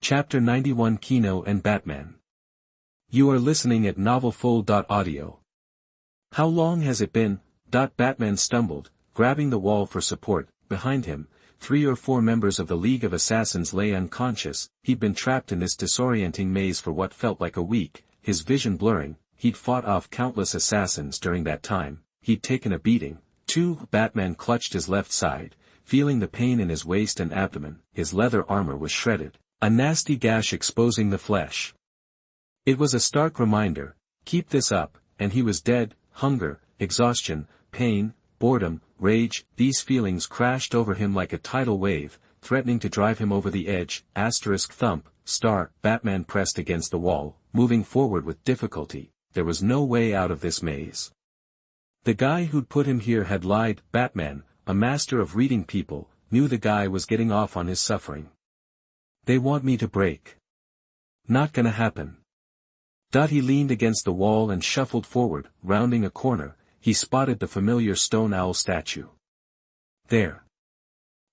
Chapter 91 Keno and Batman. You are listening at novelfull.audio. How long has it been? Batman stumbled, grabbing the wall for support. Behind him, 3 or 4 members of the League of Assassins lay unconscious. He'd been trapped in this disorienting maze for what felt like a week, his vision blurring. He'd fought off countless assassins during that time. He'd taken a beating. Batman clutched his left side, feeling the pain in his waist and abdomen. His leather armor was shredded, a nasty gash exposing the flesh. It was a stark reminder, keep this up, and he was dead. Hunger, exhaustion, pain, boredom, rage, these feelings crashed over him like a tidal wave, threatening to drive him over the edge. Thump, star, Batman pressed against the wall, moving forward with difficulty. There was no way out of this maze. The guy who'd put him here had lied. Batman, a master of reading people, knew the guy was getting off on his suffering. They want me to break. Not gonna happen. He leaned against the wall and shuffled forward. Rounding a corner, he spotted the familiar stone owl statue. There.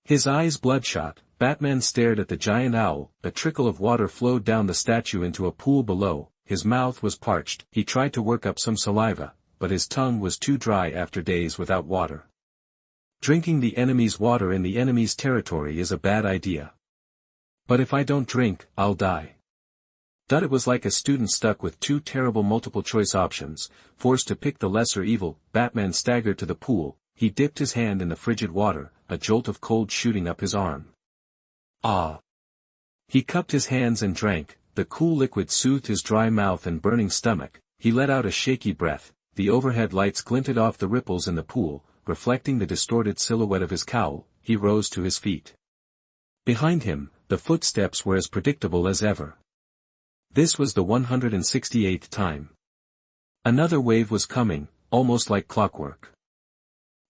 His eyes bloodshot, Batman stared at the giant owl. A trickle of water flowed down the statue into a pool below. His mouth was parched. He tried to work up some saliva, but his tongue was too dry after days without water. Drinking the enemy's water in the enemy's territory is a bad idea. But if I don't drink, I'll die. It was like a student stuck with 2 terrible multiple-choice options, forced to pick the lesser evil. Batman staggered to the pool. He dipped his hand in the frigid water, a jolt of cold shooting up his arm. Ah! He cupped his hands and drank. The cool liquid soothed his dry mouth and burning stomach. He let out a shaky breath. The overhead lights glinted off the ripples in the pool, reflecting the distorted silhouette of his cowl. He rose to his feet. Behind him, the footsteps were as predictable as ever. This was the 168th time. Another wave was coming, almost like clockwork.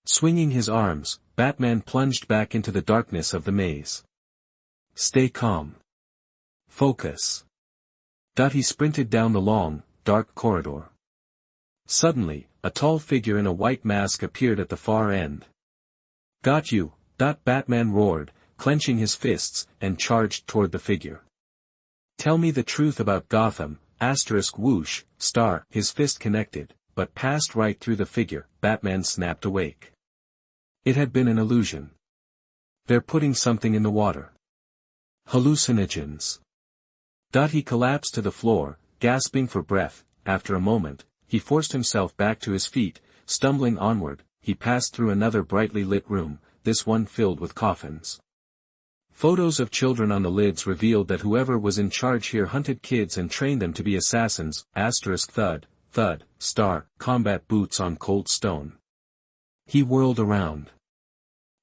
Swinging his arms, Batman plunged back into the darkness of the maze. Stay calm. Focus. He sprinted down the long, dark corridor. Suddenly, a tall figure in a white mask appeared at the far end. Got you! Batman roared, clenching his fists, and charged toward the figure. Tell me the truth about Gotham, whoosh, star. His fist connected, but passed right through the figure. Batman snapped awake. It had been an illusion. They're putting something in the water. Hallucinogens. He collapsed to the floor, gasping for breath. After a moment, he forced himself back to his feet. Stumbling onward, he passed through another brightly lit room, this one filled with coffins. Photos of children on the lids revealed that whoever was in charge here hunted kids and trained them to be assassins. Thud, thud, star, combat boots on cold stone. He whirled around.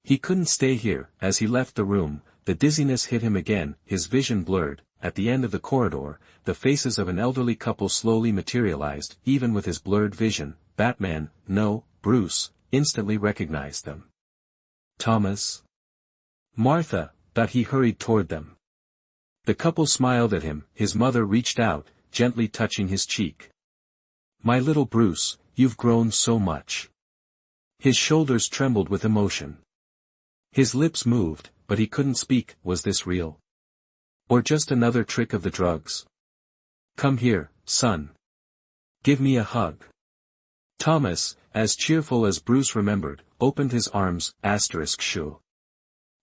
He couldn't stay here. As he left the room, the dizziness hit him again, his vision blurred. At the end of the corridor, the faces of an elderly couple slowly materialized. Even with his blurred vision, Batman, no, Bruce, instantly recognized them. Thomas? Martha? He hurried toward them. The couple smiled at him. His mother reached out, gently touching his cheek. My little Bruce, you've grown so much. His shoulders trembled with emotion. His lips moved, but he couldn't speak. Was this real? Or just another trick of the drugs? Come here, son. Give me a hug. Thomas, as cheerful as Bruce remembered, opened his arms. Shoo.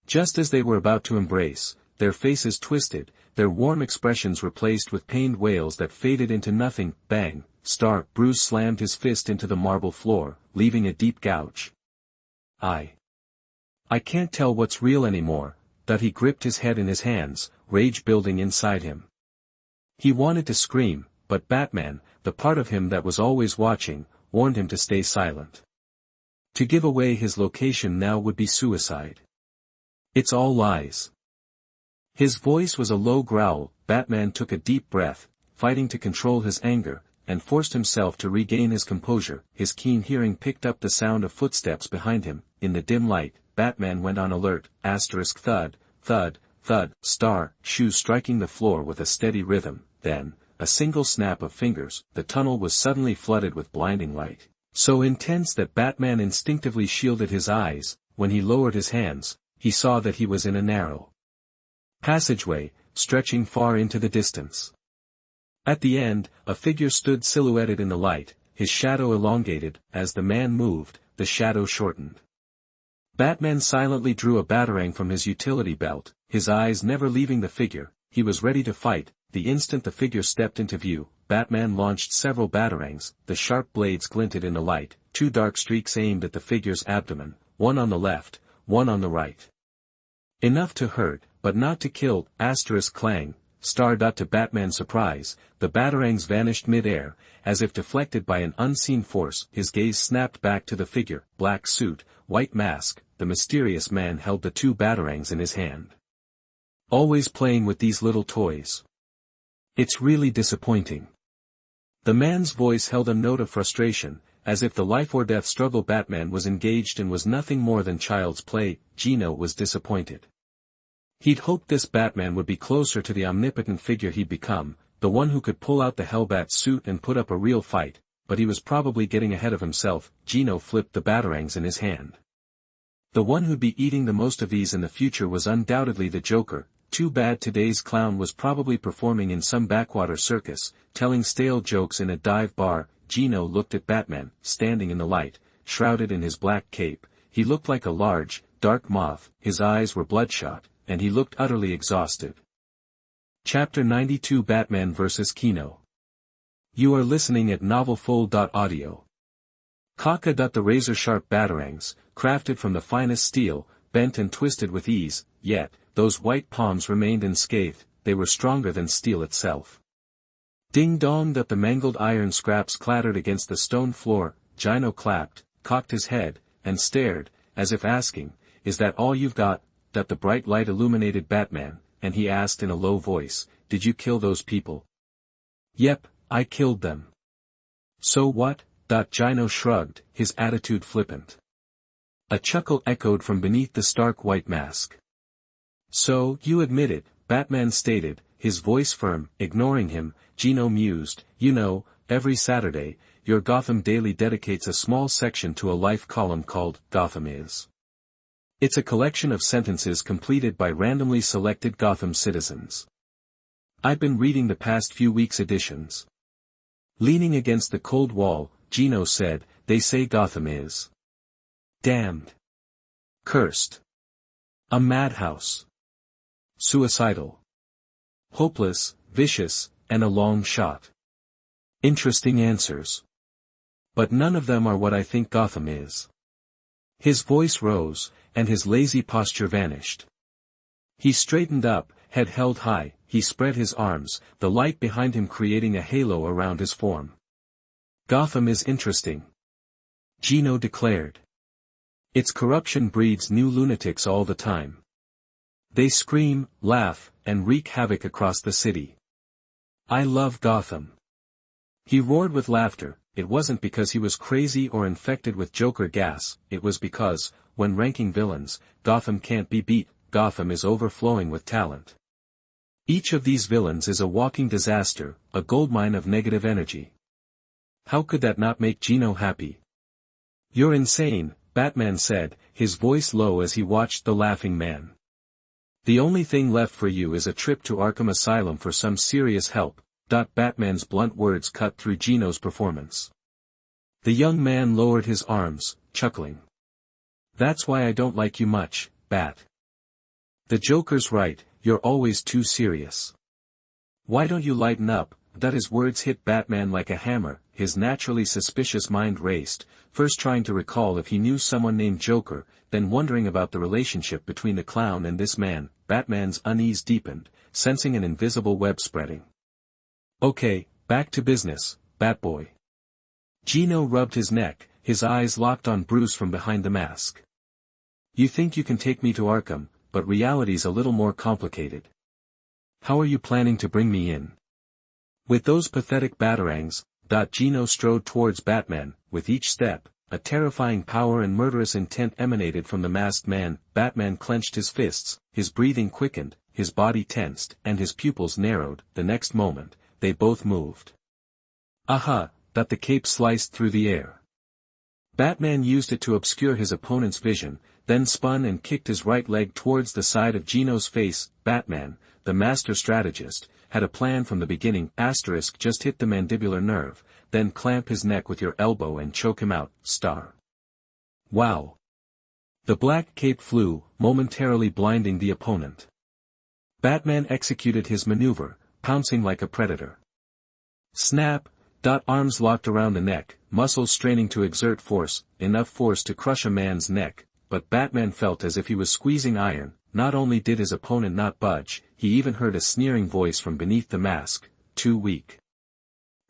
Just as they were about to embrace, their faces twisted, their warm expressions replaced with pained wails that faded into nothing. Bang, star. Bruce slammed his fist into the marble floor, leaving a deep gouge. I can't tell what's real anymore. He gripped his head in his hands, rage building inside him. He wanted to scream, but Batman, the part of him that was always watching, warned him to stay silent. To give away his location now would be suicide. It's all lies. His voice was a low growl. Batman took a deep breath, fighting to control his anger, and forced himself to regain his composure. His keen hearing picked up the sound of footsteps behind him. In the dim light, Batman went on alert. Thud, thud, thud, star, shoes striking the floor with a steady rhythm. Then, a single snap of fingers. The tunnel was suddenly flooded with blinding light, so intense that Batman instinctively shielded his eyes. When he lowered his hands, he saw that he was in a narrow passageway, stretching far into the distance. At the end, a figure stood silhouetted in the light, his shadow elongated. As the man moved, the shadow shortened. Batman silently drew a batarang from his utility belt, his eyes never leaving the figure. He was ready to fight. The instant the figure stepped into view, Batman launched several batarangs. The sharp blades glinted in the light, two dark streaks aimed at the figure's abdomen, one on the left, one on the right. Enough to hurt, but not to kill. Clang. To Batman's surprise, the batarangs vanished mid-air, as if deflected by an unseen force. His gaze snapped back to the figure, black suit, white mask. The mysterious man held the two batarangs in his hand. Always playing with these little toys. It's really disappointing. The man's voice held a note of frustration, as if the life-or-death struggle Batman was engaged in was nothing more than child's play. Gino was disappointed. He'd hoped this Batman would be closer to the omnipotent figure he'd become, the one who could pull out the Hellbat suit and put up a real fight, but he was probably getting ahead of himself. Gino flipped the batarangs in his hand. The one who'd be eating the most of these in the future was undoubtedly the Joker. Too bad today's clown was probably performing in some backwater circus, telling stale jokes in a dive bar. Gino looked at Batman, standing in the light, shrouded in his black cape. He looked like a large, dark moth, his eyes were bloodshot, and he looked utterly exhausted. Chapter 92 Batman vs. Keno. You are listening at novelfull.audio. Kaka. The razor-sharp batarangs, crafted from the finest steel, bent and twisted with ease, yet, those white palms remained unscathed. They were stronger than steel itself. Ding-dong. The mangled iron scraps clattered against the stone floor. Gino clapped, cocked his head, and stared, as if asking, "Is that all you've got?" The bright light illuminated Batman, and he asked in a low voice, "Did you kill those people?" "Yep, I killed them." "So what?" Gino shrugged, his attitude flippant. A chuckle echoed from beneath the stark white mask. "So, you admit it," Batman stated, his voice firm. Ignoring him, Gino mused, "You know, every Saturday, your Gotham Daily dedicates a small section to a life column called Gotham Is. It's a collection of sentences completed by randomly selected Gotham citizens. I've been reading the past few weeks' editions." Leaning against the cold wall, Gino said, "They say Gotham is damned, cursed, a madhouse, suicidal, hopeless, vicious, and a long shot. Interesting answers. But none of them are what I think Gotham is." His voice rose, and his lazy posture vanished. He straightened up, head held high. He spread his arms, the light behind him creating a halo around his form. "Gotham is interesting," Gino declared. "Its corruption breeds new lunatics all the time. They scream, laugh, and wreak havoc across the city. I love Gotham." He roared with laughter. It wasn't because he was crazy or infected with Joker gas, it was because, when ranking villains, Gotham can't be beat. Gotham is overflowing with talent. Each of these villains is a walking disaster, a goldmine of negative energy. How could that not make Gino happy? "You're insane," Batman said, his voice low as he watched the laughing man. "The only thing left for you is a trip to Arkham Asylum for some serious help." Batman's blunt words cut through Gino's performance. The young man lowered his arms, chuckling. "That's why I don't like you much, Bat. The Joker's right, you're always too serious. Why don't you lighten up?" His words hit Batman like a hammer. His naturally suspicious mind raced, first trying to recall if he knew someone named Joker, then wondering about the relationship between the clown and this man. Batman's unease deepened, sensing an invisible web spreading. "Okay, back to business, Batboy." Gino rubbed his neck, his eyes locked on Bruce from behind the mask. "You think you can take me to Arkham, but reality's a little more complicated. How are you planning to bring me in?" With those pathetic batarangs, Gino strode towards Batman. With each step, a terrifying power and murderous intent emanated from the masked man. Batman clenched his fists, his breathing quickened, his body tensed, and his pupils narrowed. The next moment, they both moved. "Aha!" The cape sliced through the air. Batman used it to obscure his opponent's vision, then spun and kicked his right leg towards the side of Gino's face. "Batman, the master strategist, had a plan from the beginning. Asterisk just hit the mandibular nerve, then clamp his neck with your elbow and choke him out, star. Wow. The black cape flew, momentarily blinding the opponent. Batman executed his maneuver, pouncing like a predator. Snap. Arms locked around the neck, muscles straining to exert force, enough force to crush a man's neck, but Batman felt as if he was squeezing iron. Not only did his opponent not budge, he even heard a sneering voice from beneath the mask, too weak.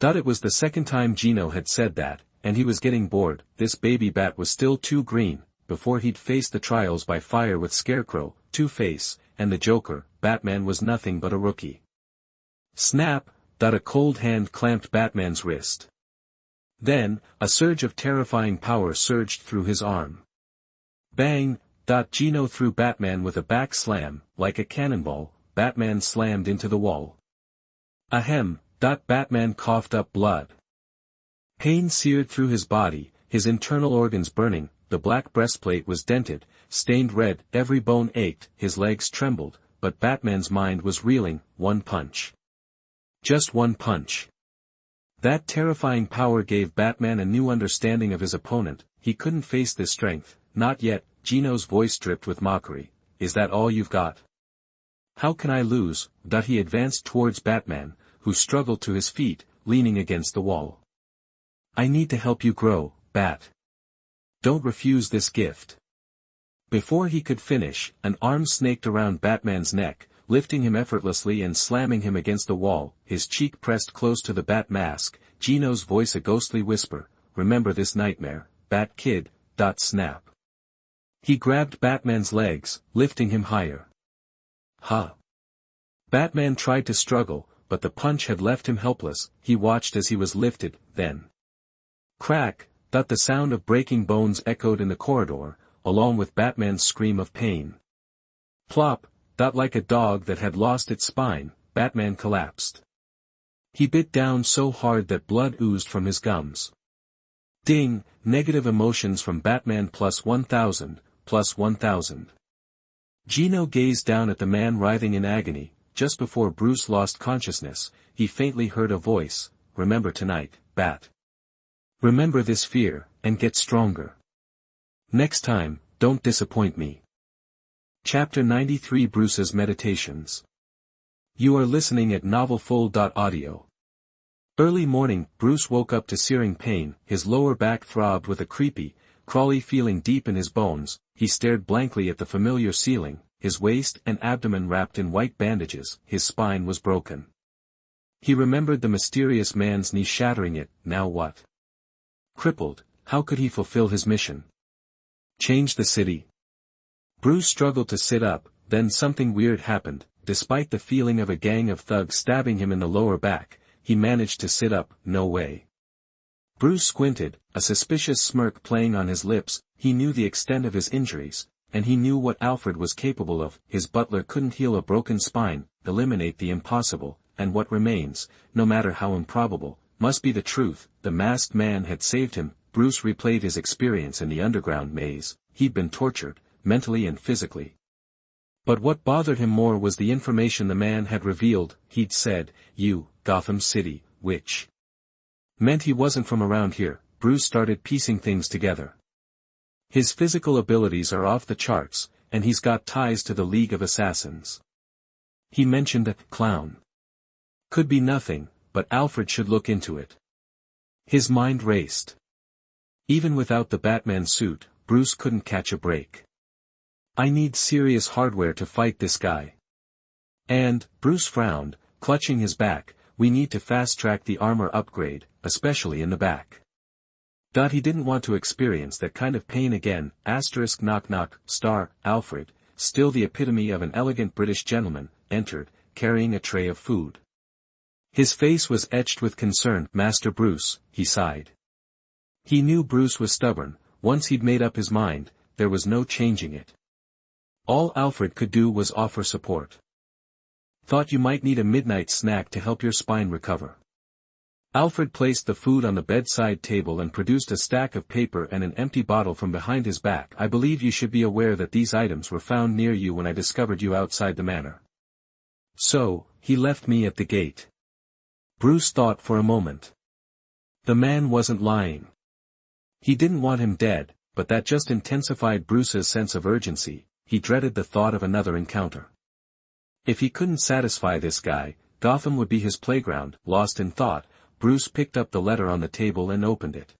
It was the second time Gino had said that, and he was getting bored. This baby bat was still too green. Before he'd face the trials by fire with Scarecrow, Two-Face, and the Joker, Batman was nothing but a rookie. Snap. A cold hand clamped Batman's wrist. Then, a surge of terrifying power surged through his arm. Bang. Gino threw Batman with a back slam. Like a cannonball, Batman slammed into the wall. Ahem. Batman coughed up blood. Pain seared through his body, his internal organs burning. The black breastplate was dented, stained red, every bone ached, his legs trembled, but Batman's mind was reeling. One punch. Just one punch. That terrifying power gave Batman a new understanding of his opponent. He couldn't face this strength, not yet. Gino's voice dripped with mockery. Is that all you've got? How can I lose? He advanced towards Batman, who struggled to his feet, leaning against the wall. I need to help you grow, Bat. Don't refuse this gift. Before he could finish, an arm snaked around Batman's neck, lifting him effortlessly and slamming him against the wall, his cheek pressed close to the bat mask. Gino's voice a ghostly whisper, remember this nightmare, Bat Kid. Snap. He grabbed Batman's legs, lifting him higher. Ha! Batman tried to struggle, but the punch had left him helpless. He watched as he was lifted, then. Crack. The sound of breaking bones echoed in the corridor, along with Batman's scream of pain. Plop. Like a dog that had lost its spine, Batman collapsed. He bit down so hard that blood oozed from his gums. Ding, negative emotions from Batman plus 1000, plus 1000. Gino gazed down at the man writhing in agony. Just before Bruce lost consciousness, he faintly heard a voice, remember tonight, Bat. Remember this fear, and get stronger. Next time, don't disappoint me. Chapter 93 Bruce's Meditations. You are listening at novelfull.audio. Early morning, Bruce woke up to searing pain, his lower back throbbed with a creepy, crawly feeling deep in his bones. He stared blankly at the familiar ceiling, his waist and abdomen wrapped in white bandages, his spine was broken. He remembered the mysterious man's knee shattering it. Now what? Crippled, how could he fulfill his mission? Change the city? Bruce struggled to sit up, then something weird happened. Despite the feeling of a gang of thugs stabbing him in the lower back, he managed to sit up. No way. Bruce squinted, a suspicious smirk playing on his lips. He knew the extent of his injuries, and he knew what Alfred was capable of. His butler couldn't heal a broken spine, eliminate the impossible, and what remains, no matter how improbable, must be the truth. The masked man had saved him. Bruce replayed his experience in the underground maze. He'd been tortured, mentally and physically. But what bothered him more was the information the man had revealed. He'd said, "You, Gotham City, which meant he wasn't from around here." Bruce started piecing things together. His physical abilities are off the charts, and he's got ties to the League of Assassins. He mentioned a clown. Could be nothing, but Alfred should look into it. His mind raced. Even without the Batman suit, Bruce couldn't catch a break. I need serious hardware to fight this guy. And, Bruce frowned, clutching his back, we need to fast-track the armor upgrade, especially in the back. He didn't want to experience that kind of pain again. Asterisk knock knock, star, Alfred, still the epitome of an elegant British gentleman, entered, carrying a tray of food. His face was etched with concern. Master Bruce, he sighed. He knew Bruce was stubborn. Once he'd made up his mind, there was no changing it. All Alfred could do was offer support. Thought you might need a midnight snack to help your spine recover. Alfred placed the food on the bedside table and produced a stack of paper and an empty bottle from behind his back. I believe you should be aware that these items were found near you when I discovered you outside the manor. So, he left me at the gate. Bruce thought for a moment. The man wasn't lying. He didn't want him dead, but that just intensified Bruce's sense of urgency. He dreaded the thought of another encounter. If he couldn't satisfy this guy, Gotham would be his playground. Lost in thought, Bruce picked up the letter on the table and opened it.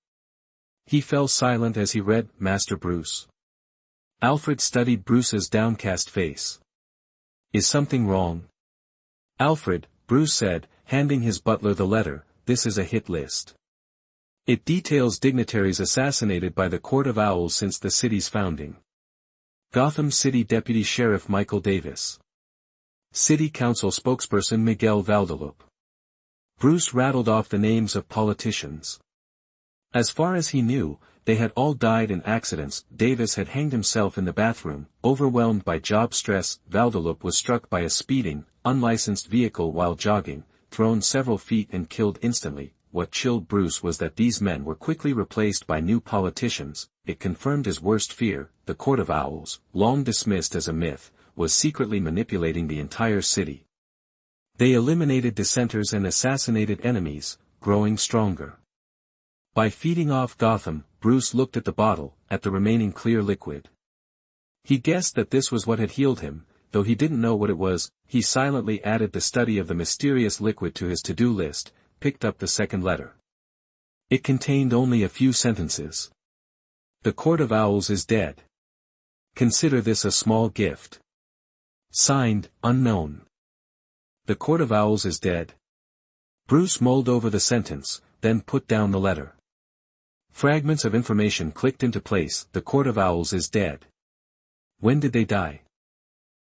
He fell silent as he read, Master Bruce. Alfred studied Bruce's downcast face. Is something wrong? Alfred, Bruce said, handing his butler the letter, this is a hit list. It details dignitaries assassinated by the Court of Owls since the city's founding. Gotham City Deputy Sheriff Michael Davis. City Council spokesperson Miguel Valdelupe. Bruce rattled off the names of politicians. As far as he knew, they had all died in accidents. Davis had hanged himself in the bathroom, overwhelmed by job stress. Valdelupe was struck by a speeding, unlicensed vehicle while jogging, thrown several feet and killed instantly. What chilled Bruce was that these men were quickly replaced by new politicians. It confirmed his worst fear. The Court of Owls, long dismissed as a myth, was secretly manipulating the entire city. They eliminated dissenters and assassinated enemies, growing stronger. By feeding off Gotham, Bruce looked at the bottle, at the remaining clear liquid. He guessed that this was what had healed him, though he didn't know what it was. He silently added the study of the mysterious liquid to his to-do list, picked up the second letter. It contained only a few sentences. The Court of Owls is dead. Consider this a small gift. Signed, Unknown. The Court of Owls is dead. Bruce mulled over the sentence, then put down the letter. Fragments of information clicked into place. The Court of Owls is dead. When did they die?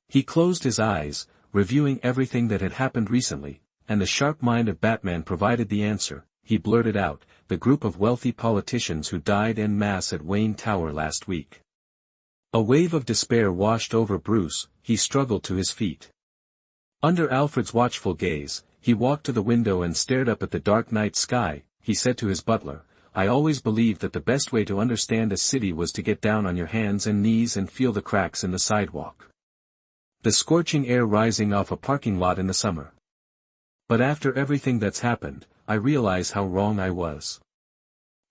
He closed his eyes, reviewing everything that had happened recently, and the sharp mind of Batman provided the answer. He blurted out, the group of wealthy politicians who died en masse at Wayne Tower last week. A wave of despair washed over Bruce. He struggled to his feet. Under Alfred's watchful gaze, he walked to the window and stared up at the dark night sky. He said to his butler, I always believed that the best way to understand a city was to get down on your hands and knees and feel the cracks in the sidewalk. The scorching air rising off a parking lot in the summer. But after everything that's happened, I realize how wrong I was.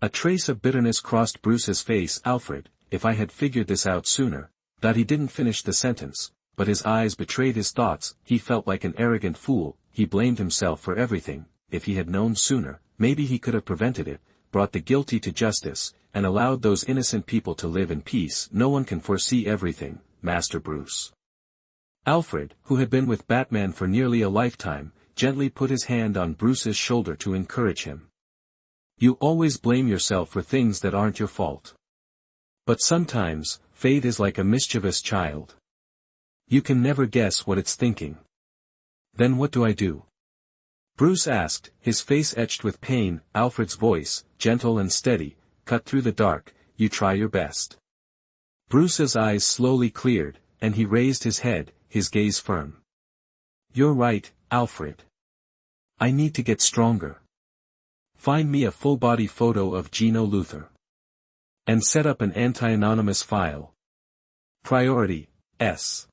A trace of bitterness crossed Bruce's face. Alfred, if I had figured this out sooner. That he didn't finish the sentence, but his eyes betrayed his thoughts. He felt like an arrogant fool. He blamed himself for everything. If he had known sooner, maybe he could have prevented it, brought the guilty to justice, and allowed those innocent people to live in peace. No one can foresee everything, Master Bruce. Alfred, who had been with Batman for nearly a lifetime, gently put his hand on Bruce's shoulder to encourage him. You always blame yourself for things that aren't your fault. But sometimes, fate is like a mischievous child. You can never guess what it's thinking. Then what do I do? Bruce asked, his face etched with pain. Alfred's voice, gentle and steady, cut through the dark, you try your best. Bruce's eyes slowly cleared, and he raised his head, his gaze firm. You're right, Alfred. I need to get stronger. Find me a full-body photo of Gino Luthor. And set up an anti-anonymous file. Priority, S.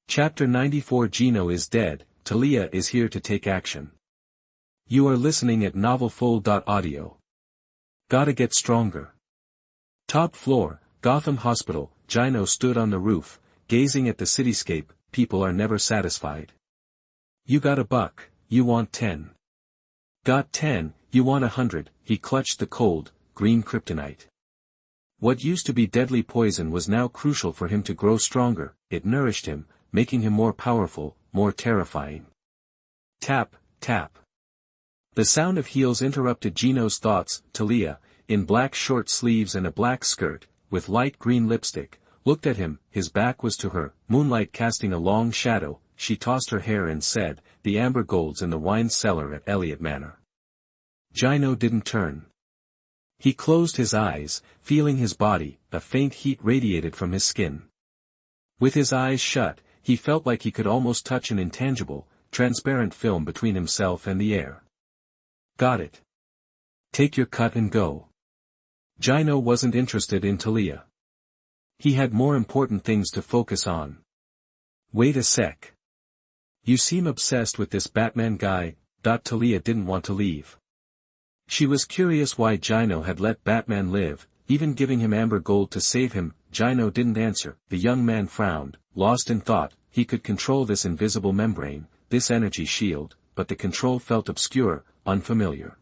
Chapter 94. Gino is dead. Thalia is here to take action. You are listening at novelfull.audio. Gotta get stronger. Top floor, Gotham Hospital. Gino stood on the roof, gazing at the cityscape. People are never satisfied. You got $1, you want 10. Got 10, you want 100. He clutched the cold, green kryptonite. What used to be deadly poison was now crucial for him to grow stronger. It nourished him, making him more powerful, more terrifying. Tap, tap. The sound of heels interrupted Gino's thoughts. Thalia, in black short sleeves and a black skirt, with light green lipstick, looked at him. His back was to her, moonlight casting a long shadow. She tossed her hair and said, the amber gold's in the wine cellar at Elliott Manor. Gino didn't turn. He closed his eyes, feeling his body. A faint heat radiated from his skin. With his eyes shut, he felt like he could almost touch an intangible, transparent film between himself and the air. Got it. Take your cut and go. Gino wasn't interested in Thalia. He had more important things to focus on. Wait a sec. You seem obsessed with this Batman guy. Thalia didn't want to leave. She was curious why Gino had let Batman live, even giving him amber gold to save him. Gino didn't answer. The young man frowned, lost in thought. He could control this invisible membrane, this energy shield, but the control felt obscure, unfamiliar.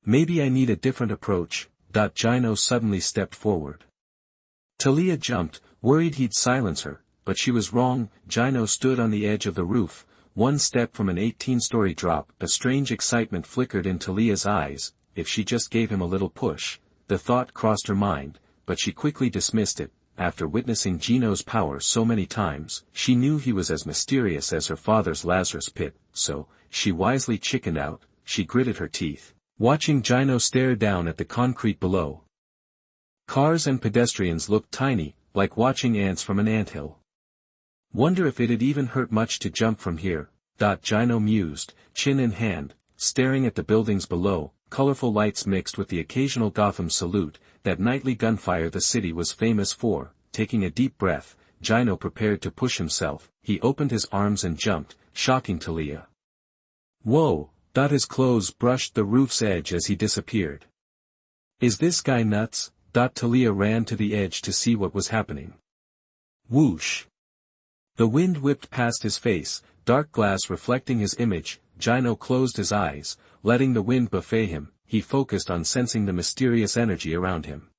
Maybe I need a different approach. Gino suddenly stepped forward. Thalia jumped, worried he'd silence her, but she was wrong. Gino stood on the edge of the roof, one step from an 18-story drop. A strange excitement flickered in Thalia's eyes. If she just gave him a little push, the thought crossed her mind, but she quickly dismissed it. After witnessing Gino's power so many times, she knew he was as mysterious as her father's Lazarus pit, so, she wisely chickened out. She gritted her teeth, watching Gino stare down at the concrete below. Cars and pedestrians looked tiny, like watching ants from an anthill. Wonder if it'd even hurt much to jump from here. Gino mused, chin in hand, staring at the buildings below. Colorful lights mixed with the occasional Gotham salute, that nightly gunfire the city was famous for. Taking a deep breath, Gino prepared to push himself. He opened his arms and jumped, shocking Thalia. Whoa! His clothes brushed the roof's edge as he disappeared. Is this guy nuts? Thalia ran to the edge to see what was happening. Whoosh! The wind whipped past his face, dark glass reflecting his image. Gino closed his eyes, letting the wind buffet him. He focused on sensing the mysterious energy around him.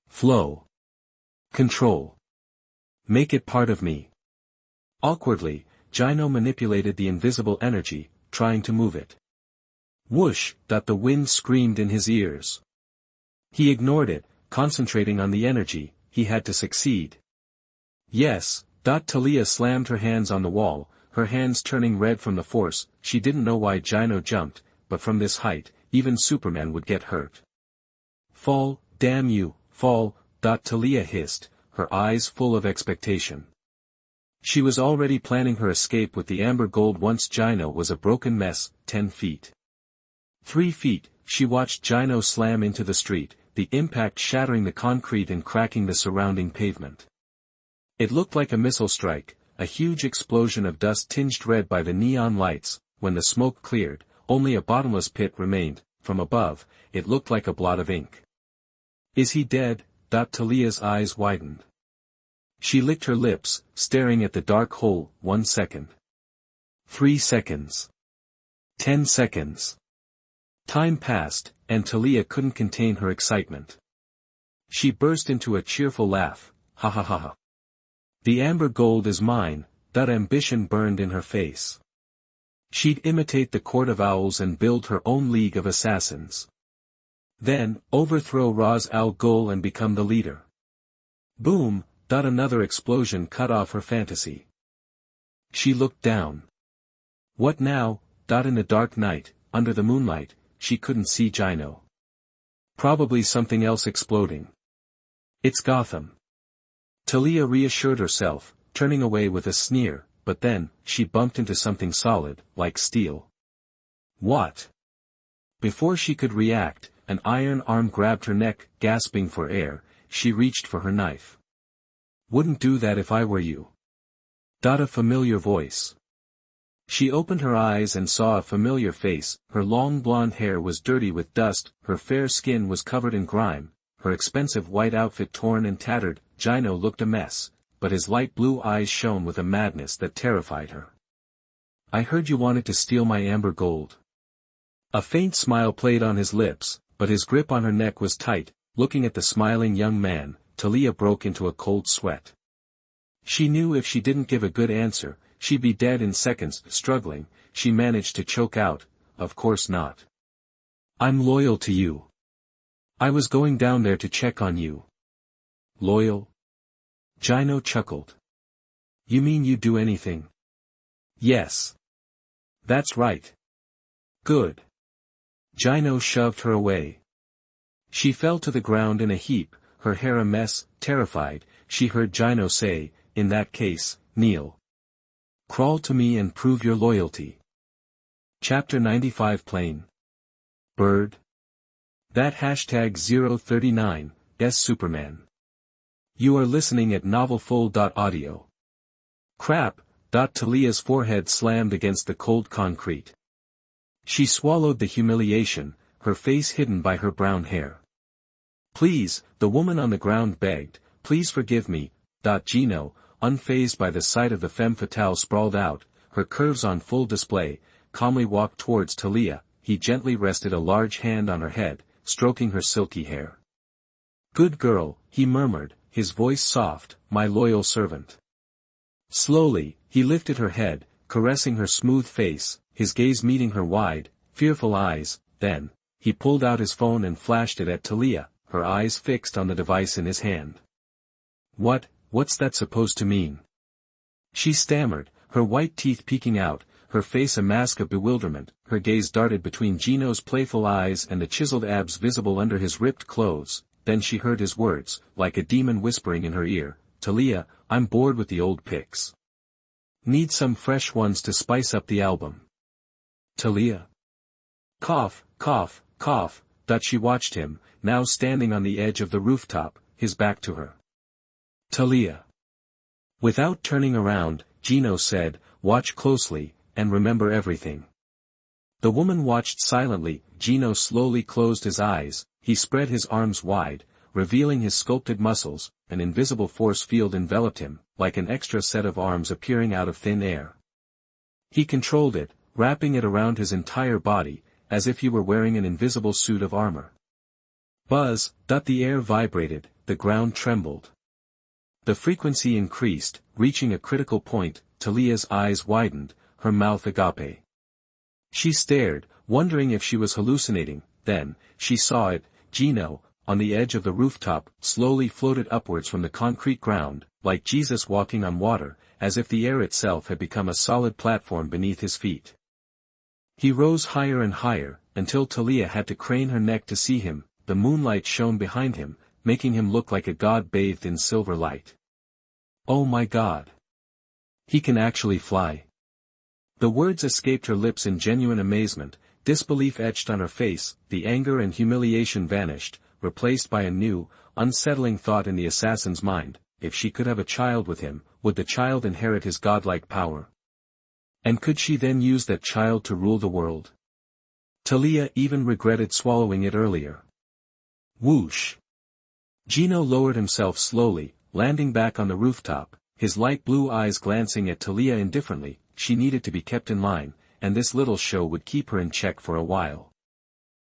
Flow. Control. Make it part of me. Awkwardly, Gino manipulated the invisible energy, trying to move it. Whoosh! The wind screamed in his ears. He ignored it, concentrating on the energy. He had to succeed. Yes. Thalia slammed her hands on the wall, her hands turning red from the force. She didn't know why Gino jumped, but from this height, even Superman would get hurt. Fall, damn you, fall, Thalia hissed, her eyes full of expectation. She was already planning her escape with the amber gold once Gino was a broken mess. 10 feet. 3 feet, she watched Gino slam into the street, the impact shattering the concrete and cracking the surrounding pavement. It looked like a missile strike, a huge explosion of dust tinged red by the neon lights. When the smoke cleared, only a bottomless pit remained. From above, it looked like a blot of ink. Is he dead? Thalia's eyes widened. She licked her lips, staring at the dark hole. 1 second. 3 seconds. 10 seconds. Time passed, and Thalia couldn't contain her excitement. She burst into a cheerful laugh. Ha ha ha ha. The amber gold is mine. That ambition burned in her face. She'd imitate the Court of Owls and build her own League of Assassins. Then, overthrow Ra's al Ghul and become the leader. Boom! Another explosion cut off her fantasy. She looked down. What now? In the dark night, under the moonlight, she couldn't see Gino. Probably something else exploding. It's Gotham. Thalia reassured herself, turning away with a sneer, but then, she bumped into something solid, like steel. What? Before she could react, an iron arm grabbed her neck. Gasping for air, she reached for her knife. Wouldn't do that if I were you. A familiar voice. She opened her eyes and saw a familiar face. Her long blonde hair was dirty with dust, her fair skin was covered in grime, her expensive white outfit torn and tattered. Gino looked a mess, but his light blue eyes shone with a madness that terrified her. I heard you wanted to steal my amber gold. A faint smile played on his lips, but his grip on her neck was tight. Looking at the smiling young man, Thalia broke into a cold sweat. She knew if she didn't give a good answer, she'd be dead in seconds. Struggling, she managed to choke out, of course not. I'm loyal to you. I was going down there to check on you. Loyal? Gino chuckled. You mean you'd do anything? Yes. That's right. Good. Gino shoved her away. She fell to the ground in a heap, her hair a mess. Terrified, she heard Gino say, in that case, kneel. Crawl to me and prove your loyalty. Chapter 95 Plain. Bird. That hashtag 039, S Superman. You are listening at novelfull.audio. Crap, Talia's forehead slammed against the cold concrete. She swallowed the humiliation, her face hidden by her brown hair. "Please," the woman on the ground begged, "please forgive me." Gino, unfazed by the sight of the femme fatale sprawled out, her curves on full display, calmly walked towards Thalia. He gently rested a large hand on her head, stroking her silky hair. "Good girl," he murmured, his voice soft, "my loyal servant." Slowly, he lifted her head, caressing her smooth face, his gaze meeting her wide, fearful eyes. Then, he pulled out his phone and flashed it at Thalia, her eyes fixed on the device in his hand. What's that supposed to mean?" She stammered, her white teeth peeking out, her face a mask of bewilderment. Her gaze darted between Gino's playful eyes and the chiseled abs visible under his ripped clothes. Then she heard his words, like a demon whispering in her ear, "Thalia, I'm bored with the old pics. Need some fresh ones to spice up the album." "Thalia?" Cough, cough, cough. She watched him, now standing on the edge of the rooftop, his back to her. "Thalia." Without turning around, Gino said, "Watch closely, and remember everything." The woman watched silently. Gino slowly closed his eyes, he spread his arms wide, revealing his sculpted muscles. An invisible force field enveloped him, like an extra set of arms appearing out of thin air. He controlled it, wrapping it around his entire body, as if he were wearing an invisible suit of armor. Buzz. The air vibrated, the ground trembled. The frequency increased, reaching a critical point. Thalia's eyes widened, her mouth agape. She stared, wondering if she was hallucinating. Then, she saw it. Gino, on the edge of the rooftop, slowly floated upwards from the concrete ground, like Jesus walking on water, as if the air itself had become a solid platform beneath his feet. He rose higher and higher, until Thalia had to crane her neck to see him. The moonlight shone behind him, making him look like a god bathed in silver light. "Oh my God! He can actually fly!" The words escaped her lips in genuine amazement. Disbelief etched on her face. The anger and humiliation vanished, replaced by a new, unsettling thought in the assassin's mind. If she could have a child with him, would the child inherit his godlike power? And could she then use that child to rule the world? Thalia even regretted swallowing it earlier. Whoosh! Gino lowered himself slowly, landing back on the rooftop, his light blue eyes glancing at Thalia indifferently. She needed to be kept in line, and this little show would keep her in check for a while.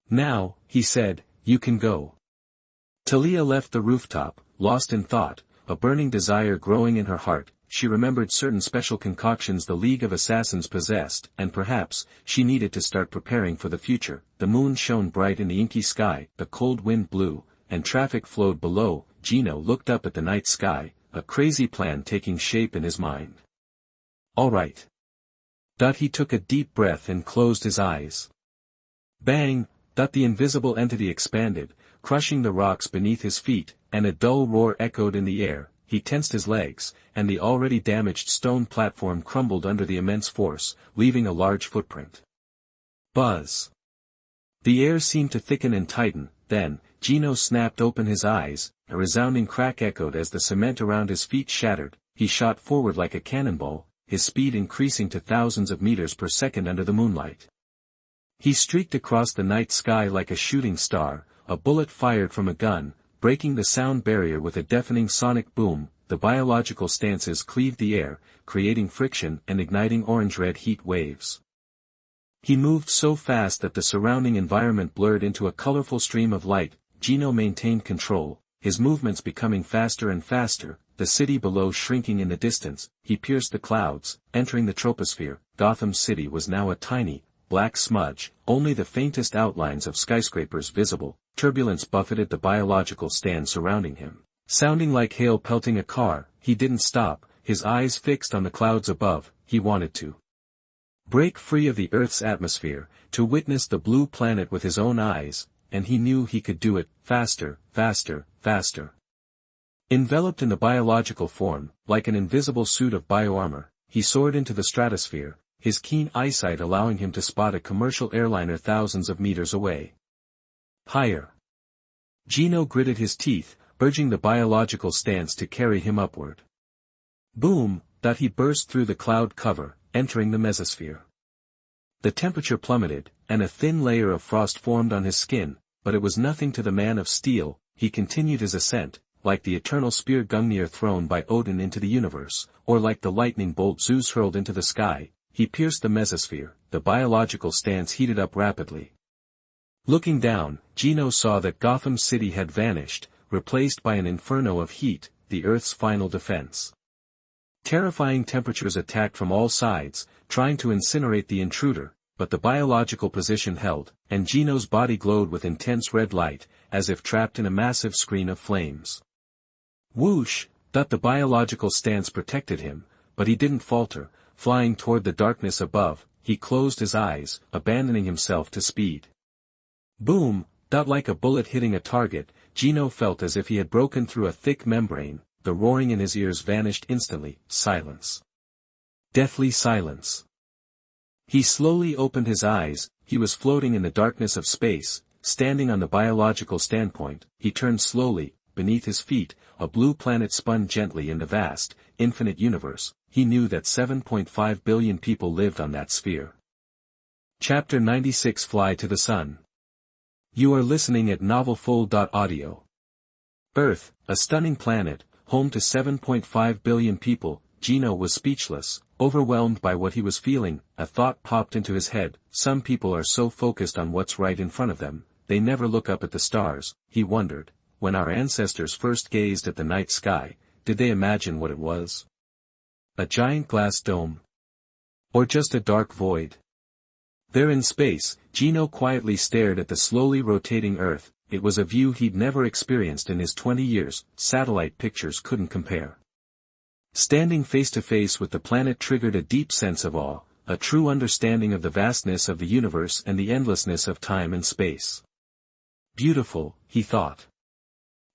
"Now," he said, "you can go." Thalia left the rooftop, lost in thought, a burning desire growing in her heart. She remembered certain special concoctions the League of Assassins possessed, and perhaps, she needed to start preparing for the future. The moon shone bright in the inky sky, the cold wind blew, and traffic flowed below. Gino looked up at the night sky, a crazy plan taking shape in his mind. "All right." He took a deep breath and closed his eyes. Bang! The invisible entity expanded, crushing the rocks beneath his feet, and a dull roar echoed in the air. He tensed his legs, and the already damaged stone platform crumbled under the immense force, leaving a large footprint. Buzz! The air seemed to thicken and tighten. Then, Gino snapped open his eyes. A resounding crack echoed as the cement around his feet shattered. He shot forward like a cannonball, his speed increasing to thousands of meters per second under the moonlight. He streaked across the night sky like a shooting star, a bullet fired from a gun, breaking the sound barrier with a deafening sonic boom. The biological stances cleaved the air, creating friction and igniting orange-red heat waves. He moved so fast that the surrounding environment blurred into a colorful stream of light. Gino maintained control, his movements becoming faster and faster, the city below shrinking in the distance. He pierced the clouds, entering the troposphere. Gotham City was now a tiny, black smudge, only the faintest outlines of skyscrapers visible. Turbulence buffeted the biological stand surrounding him, sounding like hail pelting a car. He didn't stop, his eyes fixed on the clouds above. He wanted to break free of the Earth's atmosphere, to witness the blue planet with his own eyes, and he knew he could do it. Faster, faster, faster. Enveloped in the biological form, like an invisible suit of bioarmor, he soared into the stratosphere, his keen eyesight allowing him to spot a commercial airliner thousands of meters away. Higher. Gino gritted his teeth, urging the biological stance to carry him upward. Boom! that he burst through the cloud cover, entering the mesosphere. The temperature plummeted, and a thin layer of frost formed on his skin, but it was nothing to the man of steel. He continued his ascent, like the eternal spear Gungnir thrown by Odin into the universe, or like the lightning bolt Zeus hurled into the sky. He pierced the mesosphere, the biological stance heated up rapidly. Looking down, Gino saw that Gotham City had vanished, replaced by an inferno of heat, the Earth's final defense. Terrifying temperatures attacked from all sides, trying to incinerate the intruder, but the biological position held, and Gino's body glowed with intense red light, as if trapped in a massive screen of flames. Whoosh! The biological stance protected him, but he didn't falter. Flying toward the darkness above, he closed his eyes, abandoning himself to speed. Boom! Like a bullet hitting a target, Gino felt as if he had broken through a thick membrane. The roaring in his ears vanished instantly. Silence. Deathly silence. He slowly opened his eyes. He was floating in the darkness of space, standing on the biological standpoint. He turned slowly. Beneath his feet, a blue planet spun gently in the vast, infinite universe. He knew that 7.5 billion people lived on that sphere. Chapter 96 Fly to the Sun. You are listening at novelfull.audio. Earth, a stunning planet, home to 7.5 billion people. Gino was speechless, overwhelmed by what he was feeling. A thought popped into his head. Some people are so focused on what's right in front of them, they never look up at the stars. He wondered, when our ancestors first gazed at the night sky, did they imagine what it was? A giant glass dome? Or just a dark void? There in space, Gino quietly stared at the slowly rotating Earth. It was a view he'd never experienced in his 20 years, satellite pictures couldn't compare. Standing face to face with the planet triggered a deep sense of awe, a true understanding of the vastness of the universe and the endlessness of time and space. Beautiful, he thought.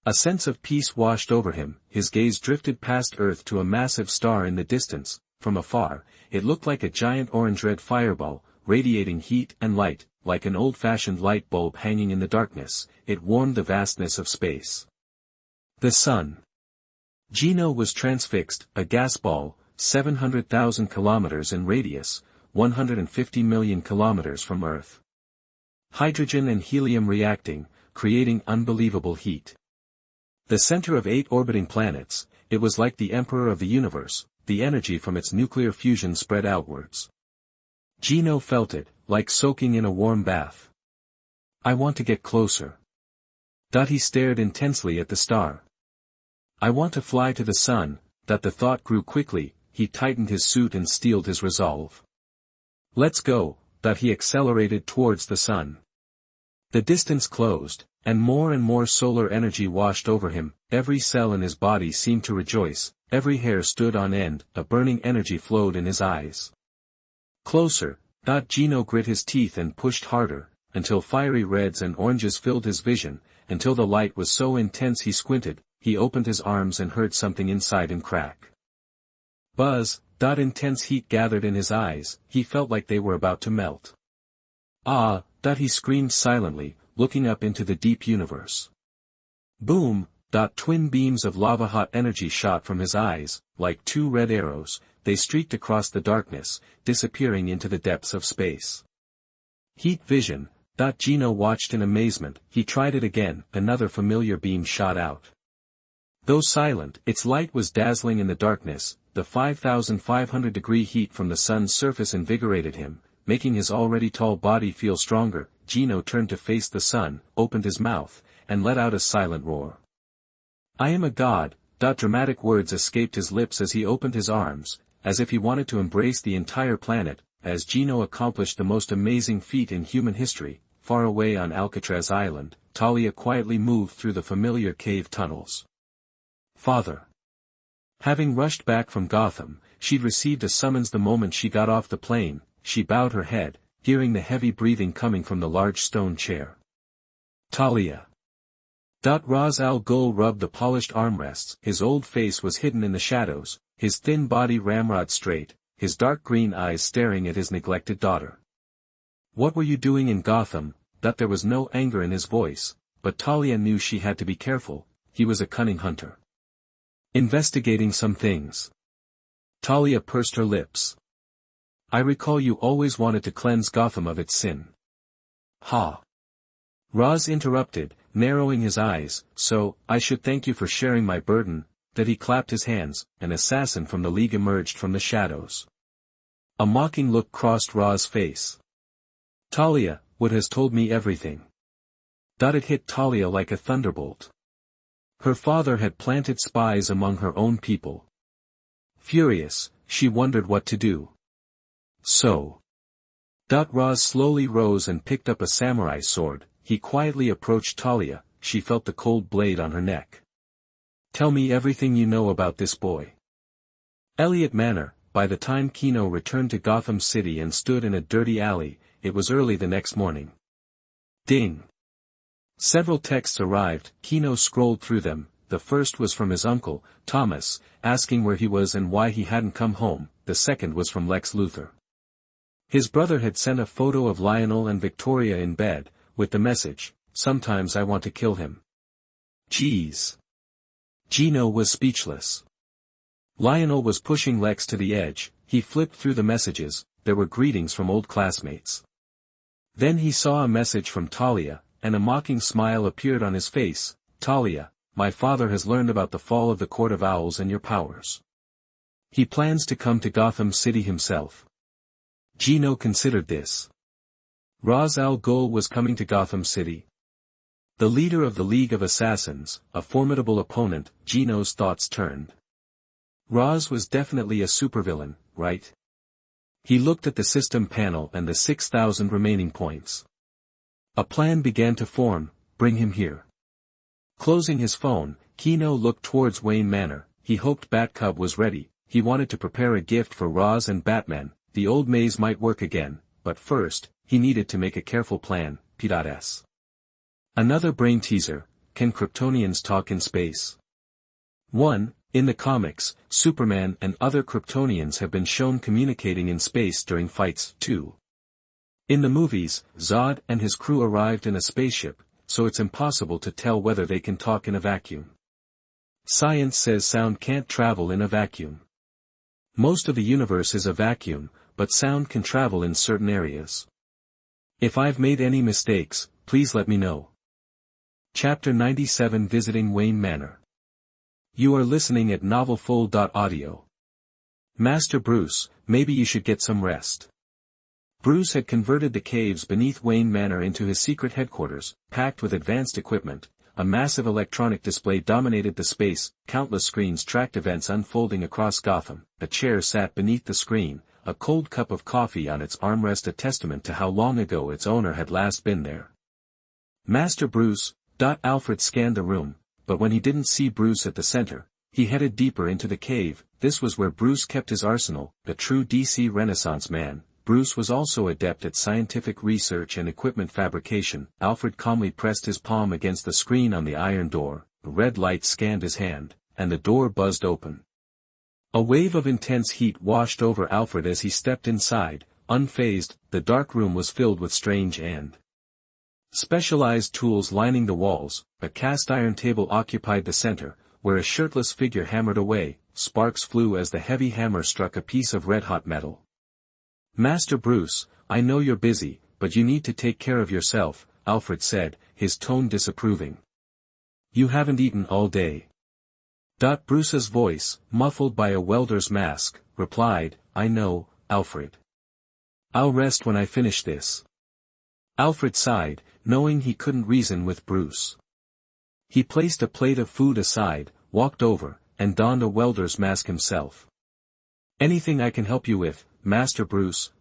A sense of peace washed over him. His gaze drifted past Earth to a massive star in the distance. From afar, it looked like a giant orange-red fireball, radiating heat and light. Like an old-fashioned light bulb hanging in the darkness, it warmed the vastness of space. The sun. Gino was transfixed, a gas ball, 700,000 kilometers in radius, 150 million kilometers from Earth. Hydrogen and helium reacting, creating unbelievable heat. The center of 8 orbiting planets, it was like the emperor of the universe. The energy from its nuclear fusion spread outwards. Gino felt it, like soaking in a warm bath. I want to get closer. He stared intensely at the star. I want to fly to the sun. The thought grew quickly. He tightened his suit and steeled his resolve. Let's go. He accelerated towards the sun. The distance closed, and more solar energy washed over him. Every cell in his body seemed to rejoice, every hair stood on end, a burning energy flowed in his eyes. Closer. Gino grit his teeth and pushed harder, until fiery reds and oranges filled his vision, until the light was so intense he squinted. He opened his arms and heard something inside him crack. Buzz. Intense heat gathered in his eyes. He felt like they were about to melt. Ah! He screamed silently, looking up into the deep universe. Boom! Twin beams of lava-hot energy shot from his eyes, like 2 red arrows. They streaked across the darkness, disappearing into the depths of space. Heat vision. Gino watched in amazement. He tried it again. Another familiar beam shot out. Though silent, its light was dazzling in the darkness. The 5,500-degree heat from the sun's surface invigorated him, making his already tall body feel stronger. Gino turned to face the sun, opened his mouth, and let out a silent roar. I am a god. Dramatic words escaped his lips as he opened his arms, as if he wanted to embrace the entire planet. As Gino accomplished the most amazing feat in human history, far away on Alcatraz Island, Thalia quietly moved through the familiar cave tunnels. Father. Having rushed back from Gotham, she'd received a summons the moment she got off the plane. She bowed her head, hearing the heavy breathing coming from the large stone chair. Thalia. Ra's al Ghul rubbed the polished armrests. His old face was hidden in the shadows, his thin body ramrod straight, his dark green eyes staring at his neglected daughter. What were you doing in Gotham? There was no anger in his voice, but Thalia knew she had to be careful. He was a cunning hunter. Investigating some things. Thalia pursed her lips. I recall you always wanted to cleanse Gotham of its sin. Ha! Roz interrupted, narrowing his eyes, so, I should thank you for sharing my burden. That he clapped his hands, an assassin from the League emerged from the shadows. A mocking look crossed Ra's face. Thalia, Wood has told me everything. It hit Thalia like a thunderbolt. Her father had planted spies among her own people. Furious, she wondered what to do. So. Roz slowly rose and picked up a samurai sword. He quietly approached Thalia. She felt the cold blade on her neck. Tell me everything you know about this boy. Elliot Manor. By the time Keno returned to Gotham City and stood in a dirty alley, it was early the next morning. Ding! Several texts arrived. Keno scrolled through them. The first was from his uncle, Thomas, asking where he was and why he hadn't come home. The second was from Lex Luthor. His brother had sent a photo of Lionel and Victoria in bed, with the message, sometimes I want to kill him. Jeez. Gino was speechless. Lionel was pushing Lex to the edge. He flipped through the messages. There were greetings from old classmates. Then he saw a message from Thalia, and a mocking smile appeared on his face. Thalia, my father has learned about the fall of the Court of Owls and your powers. He plans to come to Gotham City himself. Gino considered this. Ra's al Ghul was coming to Gotham City. The leader of the League of Assassins, a formidable opponent. Gino's thoughts turned. Ra's was definitely a supervillain, right? He looked at the system panel and the 6,000 remaining points. A plan began to form. Bring him here. Closing his phone, Keno looked towards Wayne Manor. He hoped Batcub was ready. He wanted to prepare a gift for Ra's and Batman. The old maze might work again, but first, he needed to make a careful plan. P.S. Another brain teaser. Can Kryptonians talk in space? 1. In the comics, Superman and other Kryptonians have been shown communicating in space during fights. 2. In the movies, Zod and his crew arrived in a spaceship, so it's impossible to tell whether they can talk in a vacuum. Science says sound can't travel in a vacuum. Most of the universe is a vacuum, but sound can travel in certain areas. If I've made any mistakes, please let me know. Chapter 97 Visiting Wayne Manor. You are listening at novelfull.audio. Master Bruce, maybe you should get some rest. Bruce had converted the caves beneath Wayne Manor into his secret headquarters, packed with advanced equipment. A massive electronic display dominated the space. Countless screens tracked events unfolding across Gotham. A chair sat beneath the screen, a cold cup of coffee on its armrest, a testament to how long ago its owner had last been there. Master Bruce. Alfred scanned the room, but when he didn't see Bruce at the center, he headed deeper into the cave. This was where Bruce kept his arsenal, a true DC Renaissance man. Bruce was also adept at scientific research and equipment fabrication. Alfred calmly pressed his palm against the screen on the iron door. A red light scanned his hand, and the door buzzed open. A wave of intense heat washed over Alfred as he stepped inside. Unfazed, the dark room was filled with strange and specialized tools lining the walls. A cast iron table occupied the center, where a shirtless figure hammered away. Sparks flew as the heavy hammer struck a piece of red-hot metal. Master Bruce, I know you're busy, but you need to take care of yourself, Alfred said, his tone disapproving. You haven't eaten all day. Bruce's voice, muffled by a welder's mask, replied, I know, Alfred. I'll rest when I finish this. Alfred sighed, knowing he couldn't reason with Bruce. He placed a plate of food aside, walked over, and donned a welder's mask himself. Anything I can help you with, Master Bruce?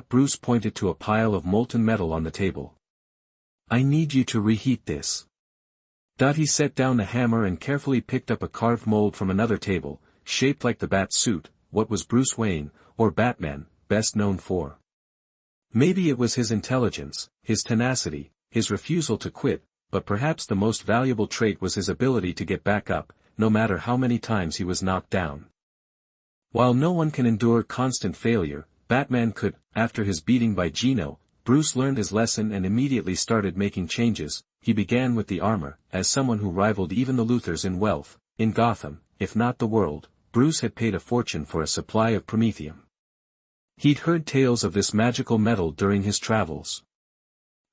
Bruce pointed to a pile of molten metal on the table. I need you to reheat this. He set down the hammer and carefully picked up a carved mold from another table, shaped like the bat suit. What was Bruce Wayne, or Batman, best known for? Maybe it was his intelligence, his tenacity, his refusal to quit, but perhaps the most valuable trait was his ability to get back up, no matter how many times he was knocked down. While no one can endure constant failure, Batman could. After his beating by Gino, Bruce learned his lesson and immediately started making changes. He began with the armor. As someone who rivaled even the Luthors in wealth, in Gotham, if not the world, Bruce had paid a fortune for a supply of promethium. He'd heard tales of this magical metal during his travels.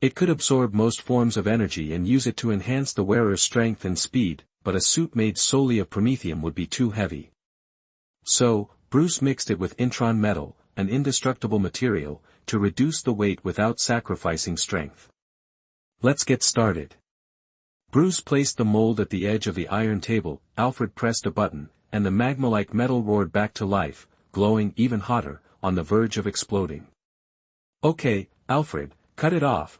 It could absorb most forms of energy and use it to enhance the wearer's strength and speed, but a suit made solely of promethium would be too heavy. So, Bruce mixed it with intron metal, an indestructible material, to reduce the weight without sacrificing strength. Let's get started. Bruce placed the mold at the edge of the iron table, Alfred pressed a button, and the magma-like metal roared back to life, glowing even hotter, on the verge of exploding. Okay, Alfred, cut it off,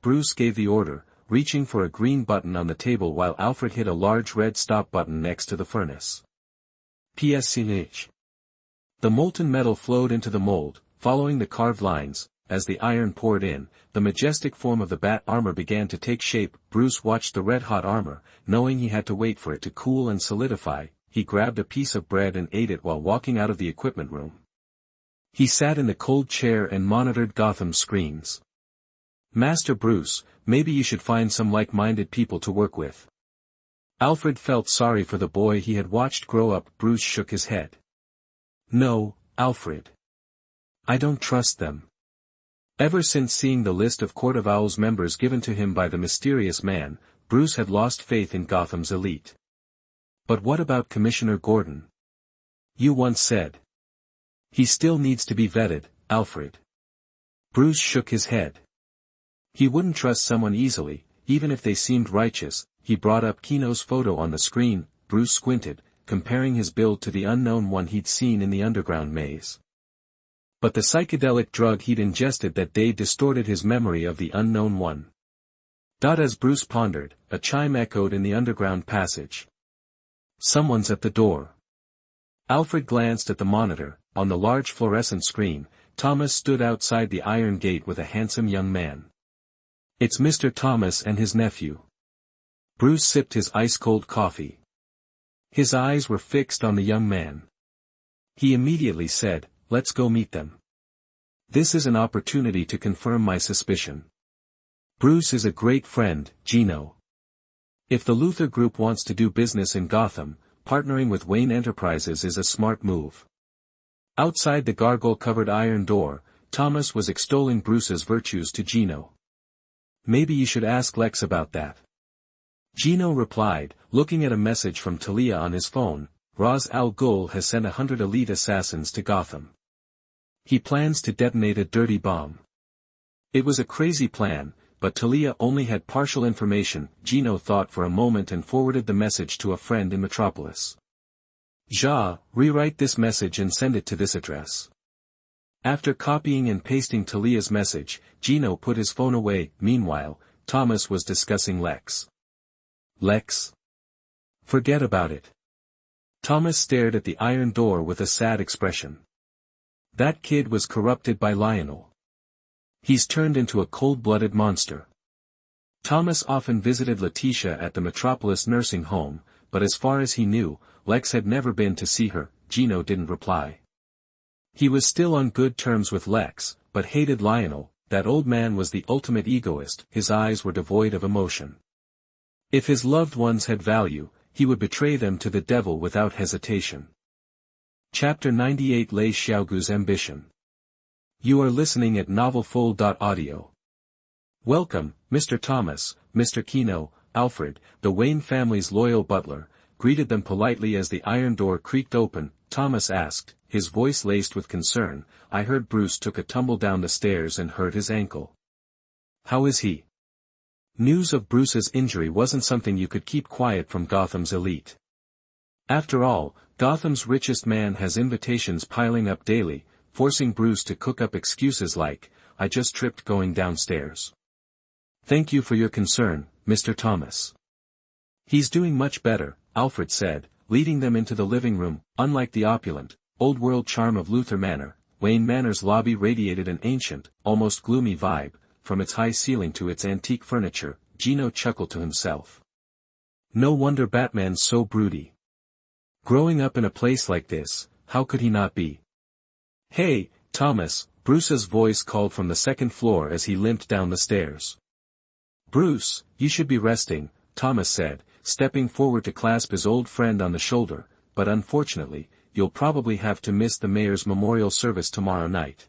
Bruce gave the order, reaching for a green button on the table while Alfred hit a large red stop button next to the furnace. PSCH. The molten metal flowed into the mold, following the carved lines. As the iron poured in, the majestic form of the bat armor began to take shape. Bruce watched the red-hot armor, knowing he had to wait for it to cool and solidify. He grabbed a piece of bread and ate it while walking out of the equipment room. He sat in the cold chair and monitored Gotham's screens. Master Bruce, maybe you should find some like-minded people to work with. Alfred felt sorry for the boy he had watched grow up. Bruce shook his head. No, Alfred. I don't trust them. Ever since seeing the list of Court of Owls members given to him by the mysterious man, Bruce had lost faith in Gotham's elite. But what about Commissioner Gordon? You once said. He still needs to be vetted, Alfred. Bruce shook his head. He wouldn't trust someone easily, even if they seemed righteous. He brought up Keno's photo on the screen. Bruce squinted, comparing his build to the unknown one he'd seen in the underground maze. But the psychedelic drug he'd ingested that day distorted his memory of the unknown one. As Bruce pondered, a chime echoed in the underground passage. Someone's at the door. Alfred glanced at the monitor. On the large fluorescent screen, Thomas stood outside the iron gate with a handsome young man. It's Mr. Thomas and his nephew. Bruce sipped his ice-cold coffee. His eyes were fixed on the young man. He immediately said, "Let's go meet them. This is an opportunity to confirm my suspicion. Bruce is a great friend, Gino. If the Luthor Group wants to do business in Gotham, partnering with Wayne Enterprises is a smart move." Outside the gargoyle-covered iron door, Thomas was extolling Bruce's virtues to Gino. "Maybe you should ask Lex about that." Gino replied, looking at a message from Thalia on his phone. Ra's al Ghul has sent 100 elite assassins to Gotham. He plans to detonate a dirty bomb. It was a crazy plan, but Thalia only had partial information. Gino thought for a moment and forwarded the message to a friend in Metropolis. "Ja, rewrite this message and send it to this address." After copying and pasting Thalia's message, Gino put his phone away. Meanwhile, Thomas was discussing Lex. Lex? Forget about it. Thomas stared at the iron door with a sad expression. That kid was corrupted by Lionel. He's turned into a cold-blooded monster. Thomas often visited Letitia at the Metropolis nursing home, but as far as he knew, Lex had never been to see her. Gino didn't reply. He was still on good terms with Lex, but hated Lionel. That old man was the ultimate egoist. His eyes were devoid of emotion. If his loved ones had value, he would betray them to the devil without hesitation. Chapter 98 Lei Xiaogu's Ambition. You are listening at novelfull.audio. Welcome, Mr. Thomas, Mr. Keno. Alfred, the Wayne family's loyal butler, greeted them politely as the iron door creaked open. Thomas asked, his voice laced with concern, "I heard Bruce took a tumble down the stairs and hurt his ankle. How is he?" News of Bruce's injury wasn't something you could keep quiet from Gotham's elite. After all, Gotham's richest man has invitations piling up daily, forcing Bruce to cook up excuses like, "I just tripped going downstairs." "Thank you for your concern, Mr. Thomas. He's doing much better," Alfred said, leading them into the living room. Unlike the opulent, old-world charm of Luthor Manor, Wayne Manor's lobby radiated an ancient, almost gloomy vibe. From its high ceiling to its antique furniture, Gino chuckled to himself. No wonder Batman's so broody. Growing up in a place like this, how could he not be? "Hey, Thomas," Bruce's voice called from the second floor as he limped down the stairs. "Bruce, you should be resting," Thomas said, stepping forward to clasp his old friend on the shoulder, but unfortunately, you'll probably have to miss the mayor's memorial service tomorrow night.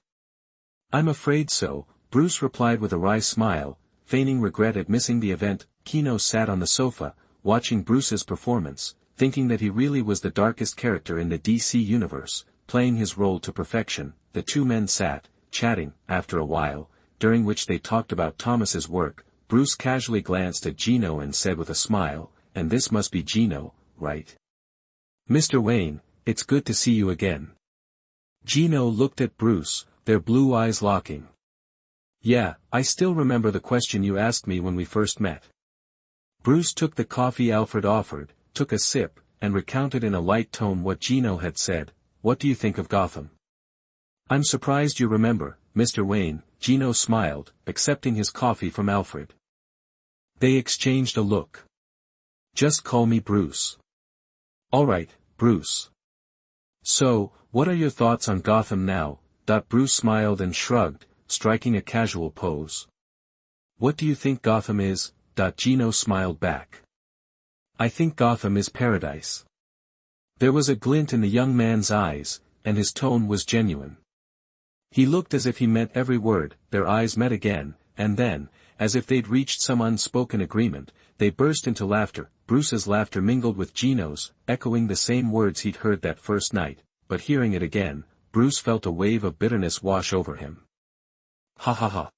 I'm afraid so, Bruce replied with a wry smile, feigning regret at missing the event. Keno sat on the sofa, watching Bruce's performance, thinking that he really was the darkest character in the DC universe, playing his role to perfection. The two men sat, chatting, after a while, during which they talked about Thomas's work. Bruce casually glanced at Gino and said with a smile, "And this must be Gino, right? Mr. Wayne, it's good to see you again." Gino looked at Bruce, their blue eyes locking. "Yeah, I still remember the question you asked me when we first met." Bruce took the coffee Alfred offered, took a sip, and recounted in a light tone what Gino had said. "What do you think of Gotham?" "I'm surprised you remember, Mr. Wayne," Gino smiled, accepting his coffee from Alfred. They exchanged a look. "Just call me Bruce." "All right, Bruce. So, what are your thoughts on Gotham now?" Bruce smiled and shrugged, striking a casual pose. "What do you think Gotham is?" Gino smiled back. "I think Gotham is paradise." There was a glint in the young man's eyes, and his tone was genuine. He looked as if he meant every word. Their eyes met again, and then, as if they'd reached some unspoken agreement, they burst into laughter. Bruce's laughter mingled with Gino's, echoing the same words he'd heard that first night, but hearing it again, Bruce felt a wave of bitterness wash over him. "Ha ha ha.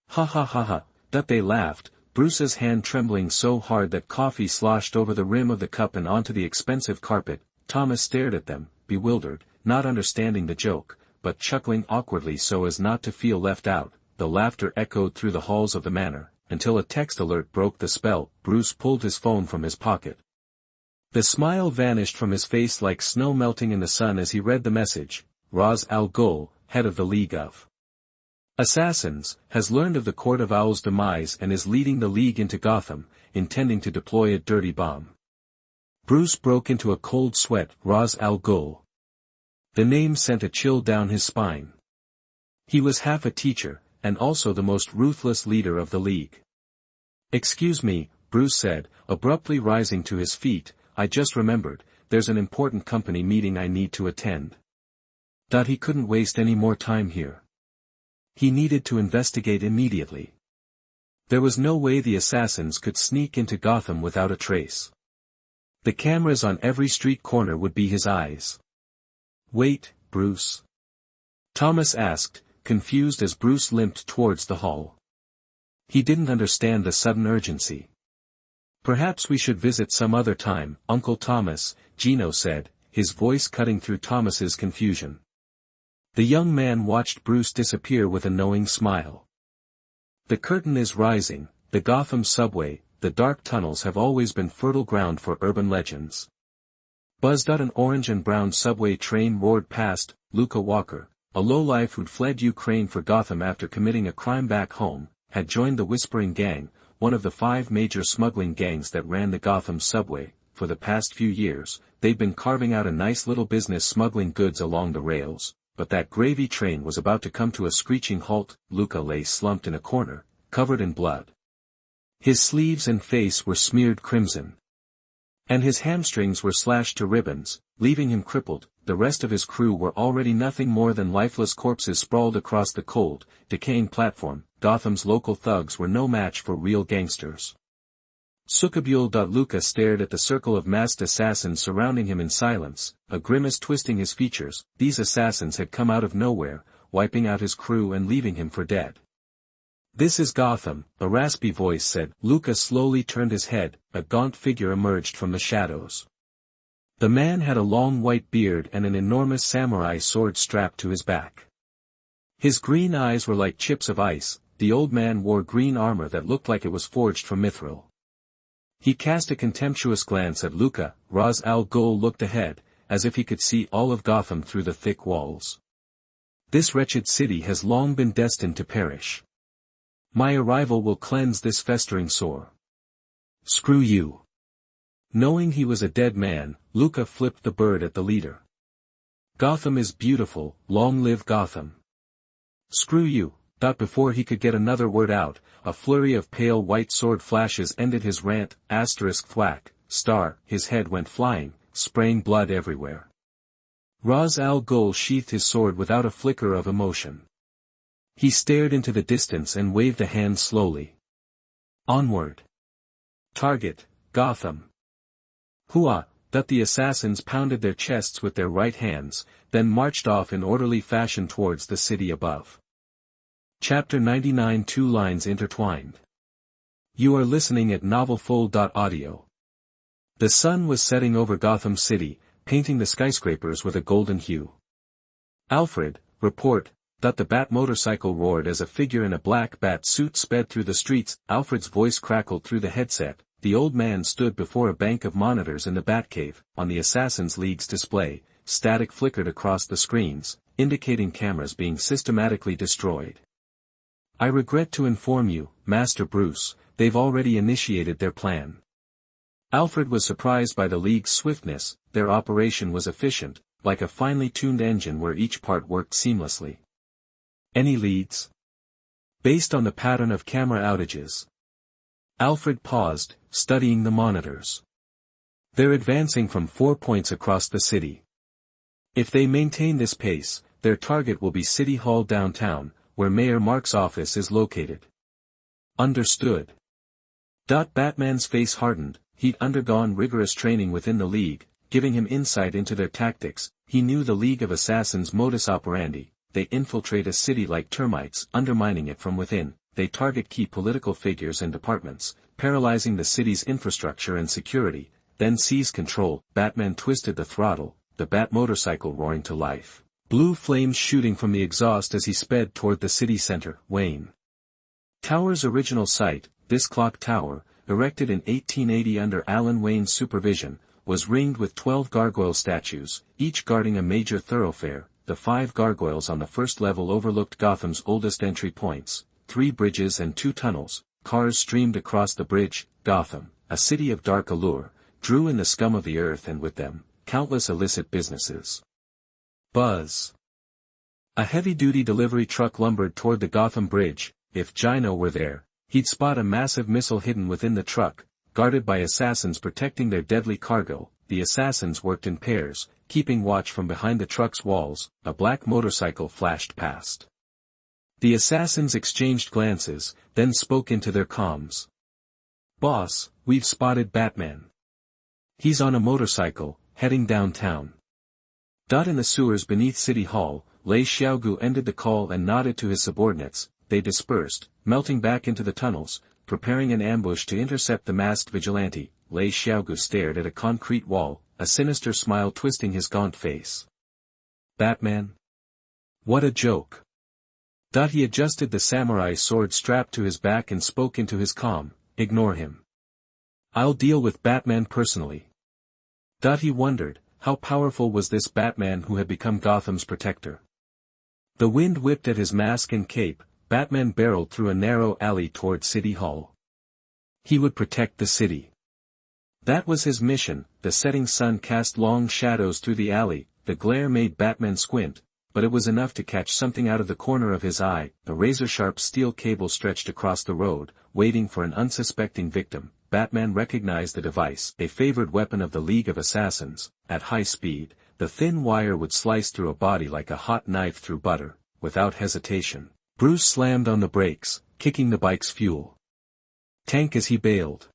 Ha ha ha ha." They laughed, Bruce's hand trembling so hard that coffee sloshed over the rim of the cup and onto the expensive carpet. Thomas stared at them, bewildered, not understanding the joke, but chuckling awkwardly so as not to feel left out. The laughter echoed through the halls of the manor, until a text alert broke the spell. Bruce pulled his phone from his pocket. The smile vanished from his face like snow melting in the sun as he read the message. Ra's al Ghul, head of the League of Assassins, has learned of the Court of Owl's demise and is leading the League into Gotham, intending to deploy a dirty bomb. Bruce broke into a cold sweat. Ra's al Ghul. The name sent a chill down his spine. He was half a teacher, and also the most ruthless leader of the League. "Excuse me," Bruce said, abruptly rising to his feet, "I just remembered, there's an important company meeting I need to attend." He couldn't waste any more time here. He needed to investigate immediately. There was no way the assassins could sneak into Gotham without a trace. The cameras on every street corner would be his eyes. "Wait, Bruce?" Thomas asked, confused as Bruce limped towards the hall. He didn't understand the sudden urgency. "Perhaps we should visit some other time, Uncle Thomas," Gino said, his voice cutting through Thomas's confusion. The young man watched Bruce disappear with a knowing smile. The curtain is rising. The Gotham subway, the dark tunnels have always been fertile ground for urban legends. Buzzed. An orange and brown subway train roared past. Luca Walker, a lowlife who'd fled Ukraine for Gotham after committing a crime back home, had joined the Whispering Gang, one of the 5 major smuggling gangs that ran the Gotham subway. For the past few years, they'd been carving out a nice little business smuggling goods along the rails, but that gravy train was about to come to a screeching halt. Luca lay slumped in a corner, covered in blood. His sleeves and face were smeared crimson. And his hamstrings were slashed to ribbons, leaving him crippled. The rest of his crew were already nothing more than lifeless corpses sprawled across the cold, decaying platform. Gotham's local thugs were no match for real gangsters. Supergirl. Luca stared at the circle of masked assassins surrounding him in silence, a grimace twisting his features. These assassins had come out of nowhere, wiping out his crew and leaving him for dead. "This is Gotham," a raspy voice said. Luca slowly turned his head. A gaunt figure emerged from the shadows. The man had a long white beard and an enormous samurai sword strapped to his back. His green eyes were like chips of ice. The old man wore green armor that looked like it was forged from mithril. He cast a contemptuous glance at Luca. Ra's al Ghul looked ahead, as if he could see all of Gotham through the thick walls. "This wretched city has long been destined to perish. My arrival will cleanse this festering sore. Screw you." Knowing he was a dead man, Luca flipped the bird at the leader. "Gotham is beautiful, long live Gotham." "Screw you." Before he could get another word out, a flurry of pale white sword flashes ended his rant. Thwack, star, his head went flying, spraying blood everywhere. Ra's al Ghul sheathed his sword without a flicker of emotion. He stared into the distance and waved a hand slowly. Onward. Target, Gotham. Hua, that the assassins pounded their chests with their right hands, then marched off in orderly fashion towards the city above. Chapter 99. Two lines intertwined. You are listening at novelfull.audio. The sun was setting over Gotham City, painting the skyscrapers with a golden hue. Alfred, report, that the Bat motorcycle roared as a figure in a black bat suit sped through the streets. Alfred's voice crackled through the headset. The old man stood before a bank of monitors in the Batcave. On the Assassin's League's display, static flickered across the screens, indicating cameras being systematically destroyed. I regret to inform you, Master Bruce, they've already initiated their plan. Alfred was surprised by the League's swiftness. Their operation was efficient, like a finely tuned engine where each part worked seamlessly. Any leads? Based on the pattern of camera outages. Alfred paused, studying the monitors. They're advancing from 4 points across the city. If they maintain this pace, their target will be City Hall downtown, where Mayor Mark's office is located. Understood. Batman's face hardened. He'd undergone rigorous training within the League, giving him insight into their tactics. He knew the League of Assassins' modus operandi. They infiltrate a city like termites, undermining it from within. They target key political figures and departments, paralyzing the city's infrastructure and security, then seize control. Batman twisted the throttle, the Bat motorcycle roaring to life. Blue flames shooting from the exhaust as he sped toward the city center. Wayne Tower's original site, this clock tower, erected in 1880 under Alan Wayne's supervision, was ringed with 12 gargoyle statues, each guarding a major thoroughfare. The 5 gargoyles on the first level overlooked Gotham's oldest entry points, 3 bridges and 2 tunnels. Cars streamed across the bridge. Gotham, a city of dark allure, drew in the scum of the earth, and with them, countless illicit businesses. Buzz. A heavy-duty delivery truck lumbered toward the Gotham Bridge. If Gino were there, he'd spot a massive missile hidden within the truck, guarded by assassins protecting their deadly cargo. The assassins worked in pairs, keeping watch from behind the truck's walls. A black motorcycle flashed past. The assassins exchanged glances, then spoke into their comms. Boss, we've spotted Batman. He's on a motorcycle, heading downtown. In the sewers beneath City Hall, Lei Xiaogu ended the call and nodded to his subordinates. They dispersed, melting back into the tunnels, preparing an ambush to intercept the masked vigilante. Lei Xiaogu stared at a concrete wall, a sinister smile twisting his gaunt face. Batman? What a joke. He adjusted the samurai sword strapped to his back and spoke into his comm. Ignore him. I'll deal with Batman personally. He wondered, how powerful was this Batman who had become Gotham's protector? The wind whipped at his mask and cape. Batman barreled through a narrow alley toward City Hall. He would protect the city. That was his mission. The setting sun cast long shadows through the alley. The glare made Batman squint, but it was enough to catch something out of the corner of his eye. A razor-sharp steel cable stretched across the road, waiting for an unsuspecting victim. Batman recognized the device, a favored weapon of the League of Assassins. At high speed, the thin wire would slice through a body like a hot knife through butter. Without hesitation, Bruce slammed on the brakes, kicking the bike's fuel tank as he bailed.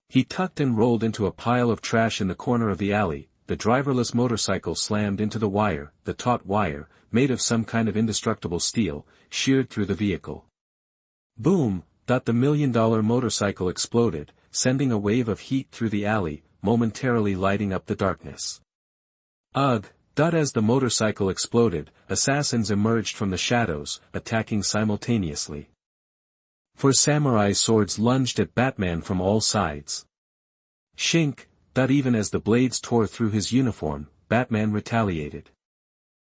He tucked and rolled into a pile of trash in the corner of the alley. The driverless motorcycle slammed into the wire. The taut wire, made of some kind of indestructible steel, sheared through the vehicle. Boom! The $1 million motorcycle exploded, sending a wave of heat through the alley, momentarily lighting up the darkness. Ugh! As the motorcycle exploded, assassins emerged from the shadows, attacking simultaneously. 4 samurai swords lunged at Batman from all sides. Shink! Even as the blades tore through his uniform, Batman retaliated.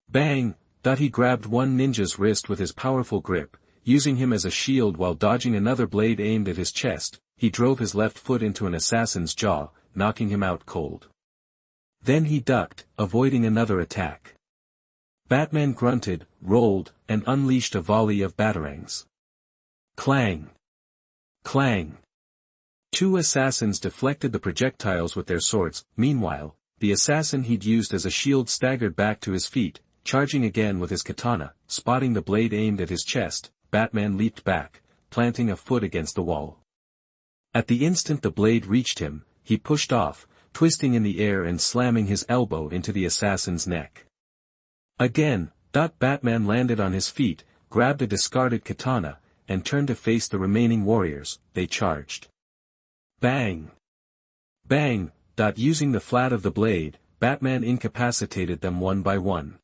Bang! He grabbed one ninja's wrist with his powerful grip, using him as a shield while dodging another blade aimed at his chest. He drove his left foot into an assassin's jaw, knocking him out cold. Then he ducked, avoiding another attack. Batman grunted, rolled, and unleashed a volley of batarangs. Clang! Clang! 2 assassins deflected the projectiles with their swords. Meanwhile, the assassin he'd used as a shield staggered back to his feet, charging again with his katana. Spotting the blade aimed at his chest, Batman leaped back, planting a foot against the wall. At the instant the blade reached him, he pushed off, twisting in the air and slamming his elbow into the assassin's neck. Again, Batman landed on his feet, grabbed a discarded katana, and turned to face the remaining warriors. They charged. Bang! Bang! Using the flat of the blade, Batman incapacitated them one by one.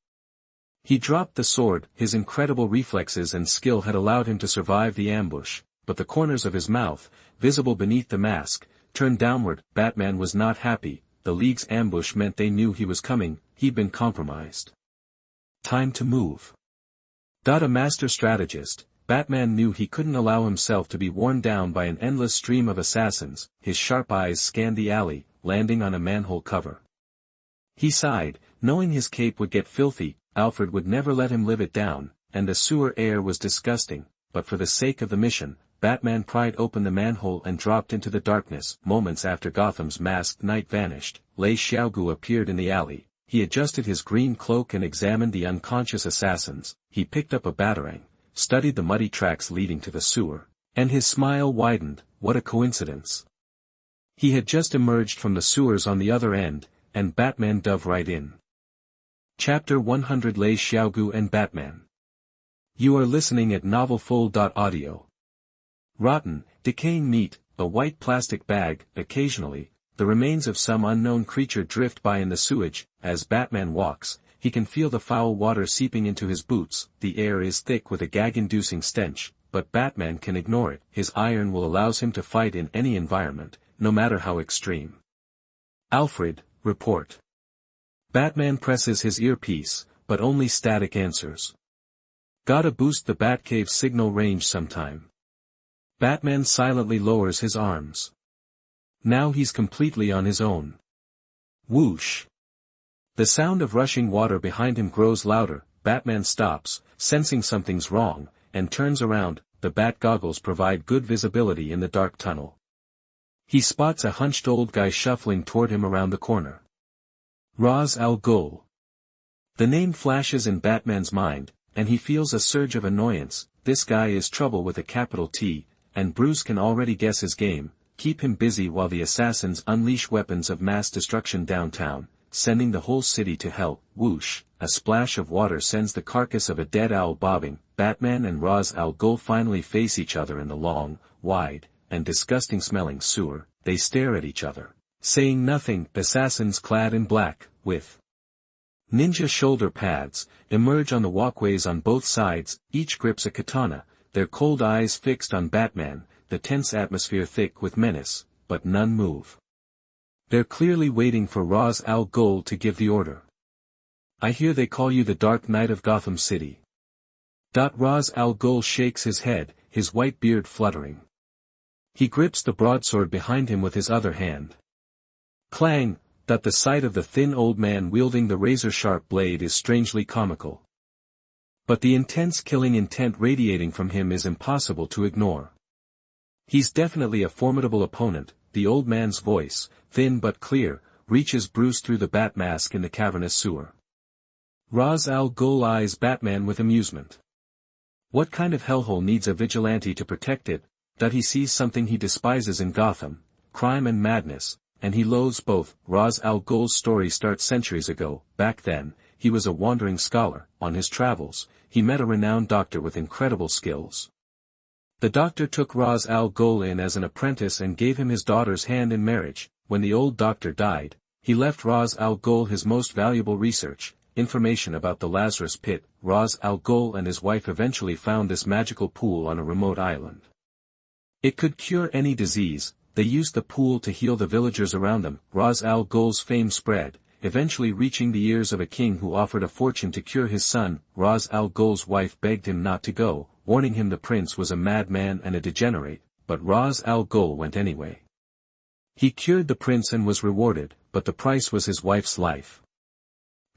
He dropped the sword. His incredible reflexes and skill had allowed him to survive the ambush, but the corners of his mouth, visible beneath the mask, turned downward. Batman was not happy. The League's ambush meant they knew he was coming. He'd been compromised. Time to move. A master strategist, Batman knew he couldn't allow himself to be worn down by an endless stream of assassins. His sharp eyes scanned the alley, landing on a manhole cover. He sighed, knowing his cape would get filthy. Alfred would never let him live it down, and the sewer air was disgusting, but for the sake of the mission, Batman pried open the manhole and dropped into the darkness. Moments after Gotham's masked knight vanished, Lei Xiaogu appeared in the alley. He adjusted his green cloak and examined the unconscious assassins. He picked up a batarang, studied the muddy tracks leading to the sewer, and his smile widened. What a coincidence. He had just emerged from the sewers on the other end, and Batman dove right in. Chapter 100 Lei Xiaogu and Batman. You are listening at novelfull.audio. Rotten, decaying meat, a white plastic bag. Occasionally, the remains of some unknown creature drift by in the sewage. As Batman walks, he can feel the foul water seeping into his boots. The air is thick with a gag-inducing stench, but Batman can ignore it. His iron will allows him to fight in any environment, no matter how extreme. Alfred, report. Batman presses his earpiece, but only static answers. Gotta boost the Batcave signal range sometime. Batman silently lowers his arms. Now he's completely on his own. Whoosh. The sound of rushing water behind him grows louder. Batman stops, sensing something's wrong, and turns around. The bat goggles provide good visibility in the dark tunnel. He spots a hunched old guy shuffling toward him around the corner. Ra's al Ghul. The name flashes in Batman's mind, and he feels a surge of annoyance. This guy is trouble with a capital T, and Bruce can already guess his game. Keep him busy while the assassins unleash weapons of mass destruction downtown, sending the whole city to hell. Whoosh, a splash of water sends the carcass of a dead owl bobbing. Batman and Ra's al Ghul finally face each other in the long, wide, and disgusting-smelling sewer. They stare at each other, saying nothing. Assassins clad in black, with ninja shoulder pads, emerge on the walkways on both sides. Each grips a katana, their cold eyes fixed on Batman, the tense atmosphere thick with menace, but none move. They're clearly waiting for Ra's al Ghul to give the order. I hear they call you the Dark Knight of Gotham City. Ra's al Ghul shakes his head, his white beard fluttering. He grips the broadsword behind him with his other hand. Clang! The sight of the thin old man wielding the razor-sharp blade is strangely comical. But the intense killing intent radiating from him is impossible to ignore. He's definitely a formidable opponent. The old man's voice, thin but clear, reaches Bruce through the bat mask in the cavernous sewer. Ra's al Ghul eyes Batman with amusement. What kind of hellhole needs a vigilante to protect it? He sees something he despises in Gotham, crime and madness, and he loathes both. Ra's al Ghul's story starts centuries ago. Back then, he was a wandering scholar. On his travels, he met a renowned doctor with incredible skills. The doctor took Ra's al Ghul in as an apprentice and gave him his daughter's hand in marriage. When the old doctor died, he left Ra's al Ghul his most valuable research, information about the Lazarus Pit. Ra's al Ghul and his wife eventually found this magical pool on a remote island. It could cure any disease. They used the pool to heal the villagers around them. Ra's al Ghul's fame spread, eventually reaching the ears of a king who offered a fortune to cure his son. Ra's al Ghul's wife begged him not to go, warning him the prince was a madman and a degenerate, but Ra's al Ghul went anyway. He cured the prince and was rewarded, but the price was his wife's life.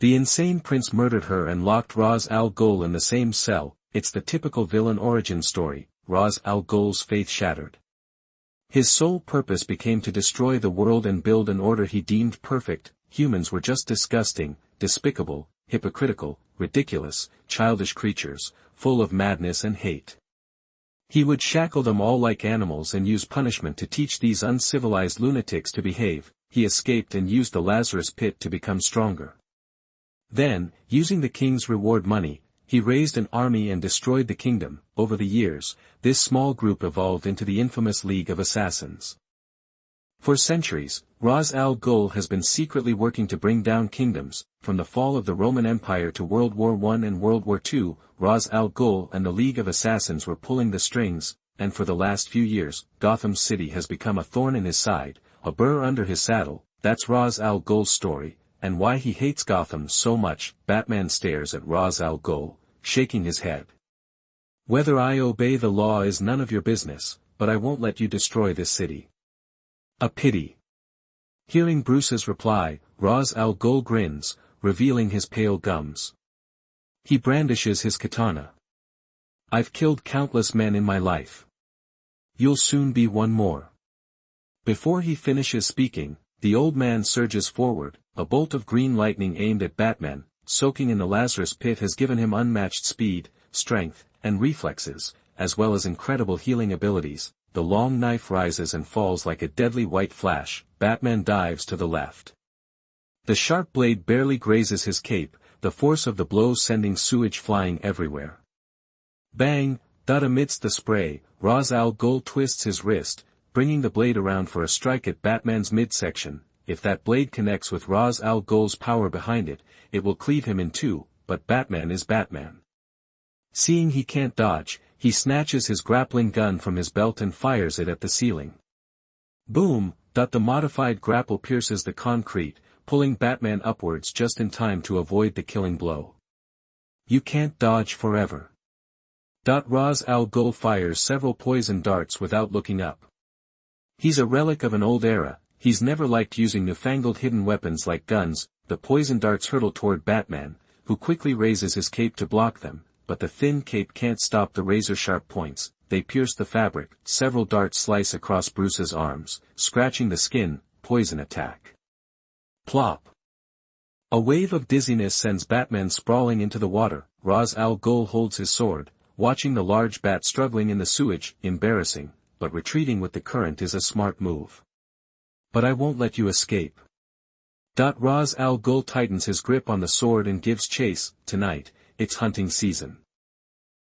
The insane prince murdered her and locked Ra's al Ghul in the same cell. It's the typical villain origin story. Ra's al Ghul's faith shattered. His sole purpose became to destroy the world and build an order he deemed perfect. humans were just disgusting, despicable, hypocritical, ridiculous, childish creatures, full of madness and hate. He would shackle them all like animals and use punishment to teach these uncivilized lunatics to behave. He escaped and used the Lazarus pit to become stronger. Then, using the king's reward money, he raised an army and destroyed the kingdom. Over the years, this small group evolved into the infamous League of Assassins. For centuries, Ra's al Ghul has been secretly working to bring down kingdoms. From the fall of the Roman Empire to World War I and World War II, Ra's al Ghul and the League of Assassins were pulling the strings, and for the last few years, Gotham City has become a thorn in his side, a burr under his saddle. That's Ra's al Ghul's story, and why he hates Gotham so much. Batman stares at Ra's al Ghul, shaking his head. Whether I obey the law is none of your business, but I won't let you destroy this city. A pity. Hearing Bruce's reply, Ra's al Ghul grins, revealing his pale gums. He brandishes his katana. I've killed countless men in my life. You'll soon be one more. Before he finishes speaking, the old man surges forward. A bolt of green lightning aimed at Batman, soaking in the Lazarus pit, has given him unmatched speed, strength, and reflexes, as well as incredible healing abilities. The long knife rises and falls like a deadly white flash. Batman dives to the left. The sharp blade barely grazes his cape, the force of the blow sending sewage flying everywhere. Bang! Amidst the spray, Ra's al Ghul twists his wrist, bringing the blade around for a strike at Batman's midsection. If that blade connects with Ra's al Ghul's power behind it, it will cleave him in two, but Batman is Batman. Seeing he can't dodge, he snatches his grappling gun from his belt and fires it at the ceiling. Boom! The modified grapple pierces the concrete, pulling Batman upwards just in time to avoid the killing blow. You can't dodge forever. Ra's al Ghul fires several poison darts without looking up. He's a relic of an old era. He's never liked using newfangled hidden weapons like guns. The poison darts hurtle toward Batman, who quickly raises his cape to block them, but the thin cape can't stop the razor-sharp points. They pierce the fabric. Several darts slice across Bruce's arms, scratching the skin. Poison attack. Plop. A wave of dizziness sends Batman sprawling into the water. Ra's al Ghul holds his sword, watching the large bat struggling in the sewage. Embarrassing, but retreating with the current is a smart move. But I won't let you escape. Ra's al Ghul tightens his grip on the sword and gives chase. Tonight, it's hunting season.